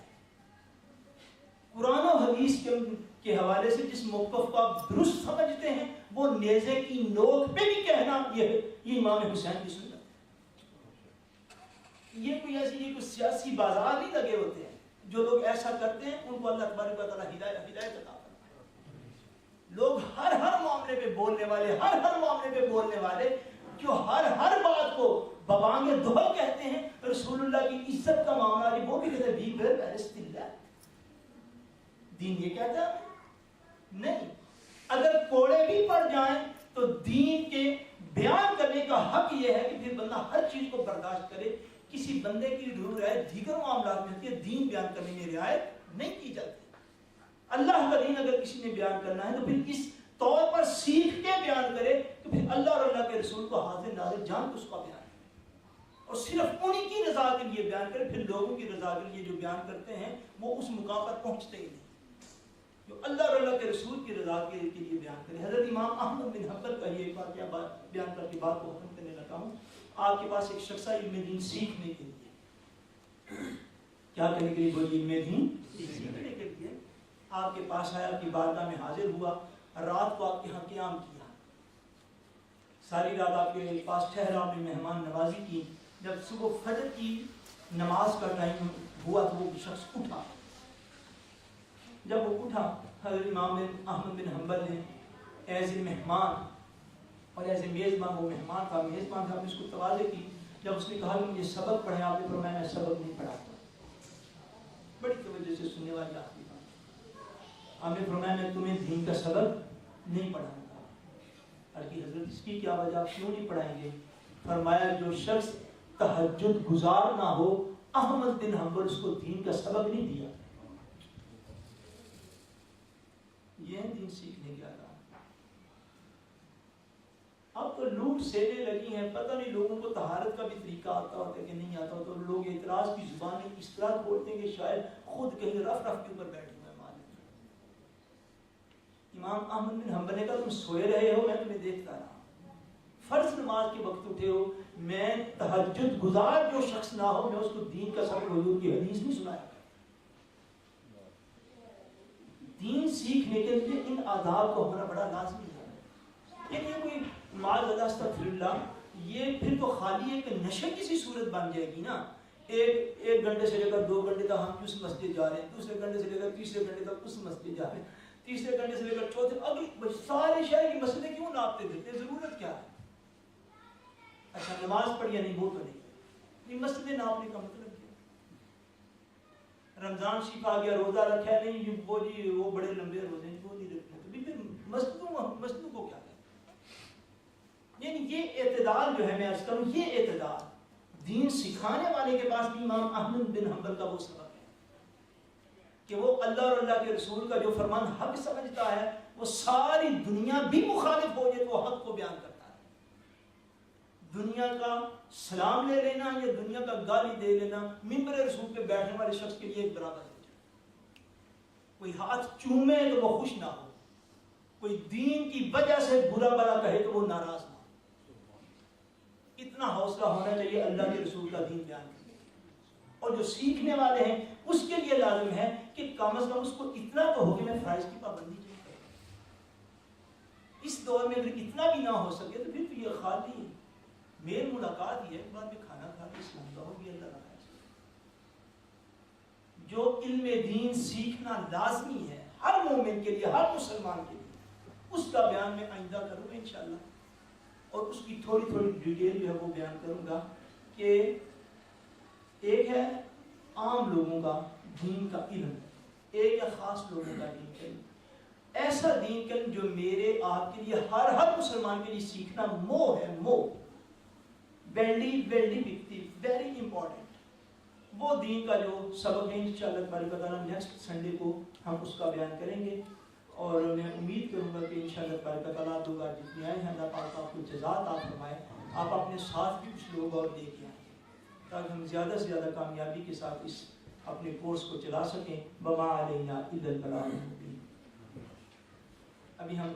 قرآن و حدیث کے حوالے سے جس موقف کو آپ درست سمجھتے ہیں، وہ نیزے کی نوک پہ بھی کہنا یہ امام حسین کی سنت ہے۔ یہ کوئی کوئی سیاسی بازار نہیں لگے ہوتے ہیں، جو لوگ ایسا کرتے ہیں ان کو اللہ تبارک و تعالیٰ ہدایت عطا کرتا ہے۔ لوگ ہر معاملے پہ بولنے والے، ہر معاملے پہ بولنے والے، جو ہر بات کو ببانگ دہل کہتے ہیں، رسول اللہ کی عزت کا معاملہ ہے، وہ بھی کہتے ہیں بی بیر پیرسٹ اللہ، دین یہ کہتا ہے نہیں۔ اگر کوڑے بھی پڑ جائیں تو دین کے بیان کرنے کا حق یہ ہے کہ پھر بندہ ہر چیز کو برداشت کرے۔ کسی بندے کی رعایت دیگر معاملات میں ہوتی ہے، دین بیان کرنے میں رعایت نہیں کی جاتی۔ اللہ کا دین اگر کسی نے بیان کرنا ہے تو پھر اس طور پر سیکھ کے بیان کرے کہ پھر اللہ اور اللہ کے رسول کو حاضر ناظر جان کے اس کا بیان کرے، اور صرف انہی کی رضا کے لیے بیان کرے۔ پھر لوگوں کی رضا کے لیے جو بیان کرتے ہیں وہ اس مقام پر پہنچتے ہی نہیں، جو اللہ اور اللہ کے رسول کی رضا کے لیے بیان کرے۔ حضرت امام احمد بن حنبل کا یہ ایک واقعہ بیان کر کے بات کو ختم کرنے لگا ہوں۔ آپ کے پاس ایک شخص علم دین سیکھنے کے لیے، کیا کرنے کے لیے؟ وہ علم دین سیکھنے کے لیے آپ کے پاس آیا، آپ کی بارگاہ میں حاضر ہوا، رات کو آپ کے ہاں قیام کیا، ساری رات آپ کے پاس ٹھہرا، آپ نے مہمان نوازی کی۔ جب صبح فجر کی نماز کا ٹائم ہوا تو وہ شخص اٹھا۔ جب وہ اٹھا، حضرت امام احمد بن حنبل نے ایز اے مہمان اور ایز اے میزبان، وہ مہمان تھا، میزبان تھا، آپ نے اس کو تواضع کی۔ جب اس نے کہا کہ مجھے سبق پڑھیں، آپ نے فرمایا میں سبق نہیں پڑھاتا۔ بڑی توجہ سے سننے والی آپ کی بات، آپ نے فرمایا میں تمہیں دین کا سبق نہیں پڑھاؤں گا۔ کہ حضرت اس کی کیا وجہ، کیوں نہیں پڑھائیں گے؟ فرمایا جو شخص تہجد گزار نہ ہو، احمد بن حنبل اس کو دین کا سبق نہیں دیا۔ یہ دین سیکھنے کے آداب۔ اب تو لوٹ سینے لگی ہیں، پتہ نہیں لوگوں کو طہارت کا بھی طریقہ آتا ہوتا ہے کہ نہیں آتا، تو لوگ اعتراض کی زبانیں اس طرح بولتے ہیں کہ شاید خود کہیں رف کے اوپر بیٹھے ہوئے مالک۔ امام احمد بن حنبل نے کہا تم سوئے رہے ہو، میں تمہیں دیکھتا رہا، فرض نماز کے وقت اٹھے ہو، میں تہجد گزار جو شخص نہ ہو میں اس کو دین کا سبق حضور کی حدیث نہیں سنایا۔ دین سیکھنے کے لیے ان آداب کو ہونا بڑا لازمی ہے۔ یہ کوئی معاذ اللہ استغفر اللہ، یہ پھر تو خالی ہے کہ نشے کی سی صورت بن جائے گی نا۔ ایک گھنٹے سے لے کر 2 گھنٹے تک ہم اس مسجد جا رہے ہیں، دوسرے گھنٹے سے لے کر تیسرے گھنٹے تک اس مسجد جا رہے ہیں، تیسرے گھنٹے سے لے کر چوتھے، اگلی سارے شہر کی مسجدیں کیوں ناپتے پھرتے؟ ضرورت کیا ہے؟ اچھا نماز پڑھی یا نہیں وہ تو نہیں، مسجدیں ناپنے کا مطلب کیا؟ رمضان شریف آ گیا، روزہ رکھا ہے، نہیں وہ بڑے لمبے روزے ہیں وہ نہیں رکھنے، تو پھر مسجدوں کو کیا کہتے ہیں؟ یعنی یہ اعتدال جو ہے، میں عرض کروں یہ اعتدال دین سکھانے والے کے پاس بھی امام احمد بن حنبل کا وہ سبق ہے کہ وہ اللہ اور اللہ کے رسول کا جو فرمان حق سمجھتا ہے، وہ ساری دنیا بھی مخالف ہو جائے تو وہ حق کو بیان کرتا ہے۔ دنیا کا سلام لے لینا یا دنیا کا گالی دے لینا منبر رسول پہ بیٹھنے والے شخص کے لیے ایک برابر ہو جائے۔ کوئی ہاتھ چومے تو وہ خوش نہ ہو، کوئی دین کی وجہ سے برا بلا کہے تو وہ ناراض نہ ہو۔ اتنا حوصلہ ہونا چاہیے اللہ کے رسول کا دین بیان کرنے کا۔ اور جو سیکھنے والے ہیں اس کے لیے لازم ہے کہ کم از کم اس کو اتنا تو ہو کہ میں فرائض کی پابندی نہیں کروں۔ اس دور میں اگر اتنا بھی نہ ہو سکے تو پھر تو یہ خالی میل ملاقات ہی ہے، بعد میں کھانا کھا کے اسلام کا ہو بھی اللہ رکھا ہے۔ جو علم دین سیکھنا لازمی ہے ہر مومن کے لیے، ہر مسلمان کے لیے، اس کا بیان میں آئندہ کروں گا انشاءاللہ، اور اس کی تھوڑی تھوڑی ڈیٹیل جو ہے وہ بیان کروں گا کہ ایک ہے عام لوگوں کا دین کا علم، ایک ہے خاص لوگوں کا دین کا علم۔ ایسا دین کا علم جو میرے آپ کے لیے ہر مسلمان کے لیے سیکھنا مو ہے، مو ویری بگتی، ویری امپورٹنٹ۔ وہ دین کا جو سبق ہے انشاءاللہ تبارک و تعالیٰ نیکسٹ سنڈے کو ہم اس کا بیان کریں گے، اور میں امید کروں گا کہ انشاءاللہ تبارک و تعالیٰ آپ لوگ آج جتنے آئے ہیں اللہ پاک آپ کو جزات عطا فرمائے، آپ اپنے ساتھ بھی کچھ لوگ اور لے کے آئیں تاکہ ہم زیادہ سے زیادہ کامیابی کے ساتھ اس اپنے کورس کو چلا سکیں۔ وما علینا الا البلاغ المبین۔ ابھی ہم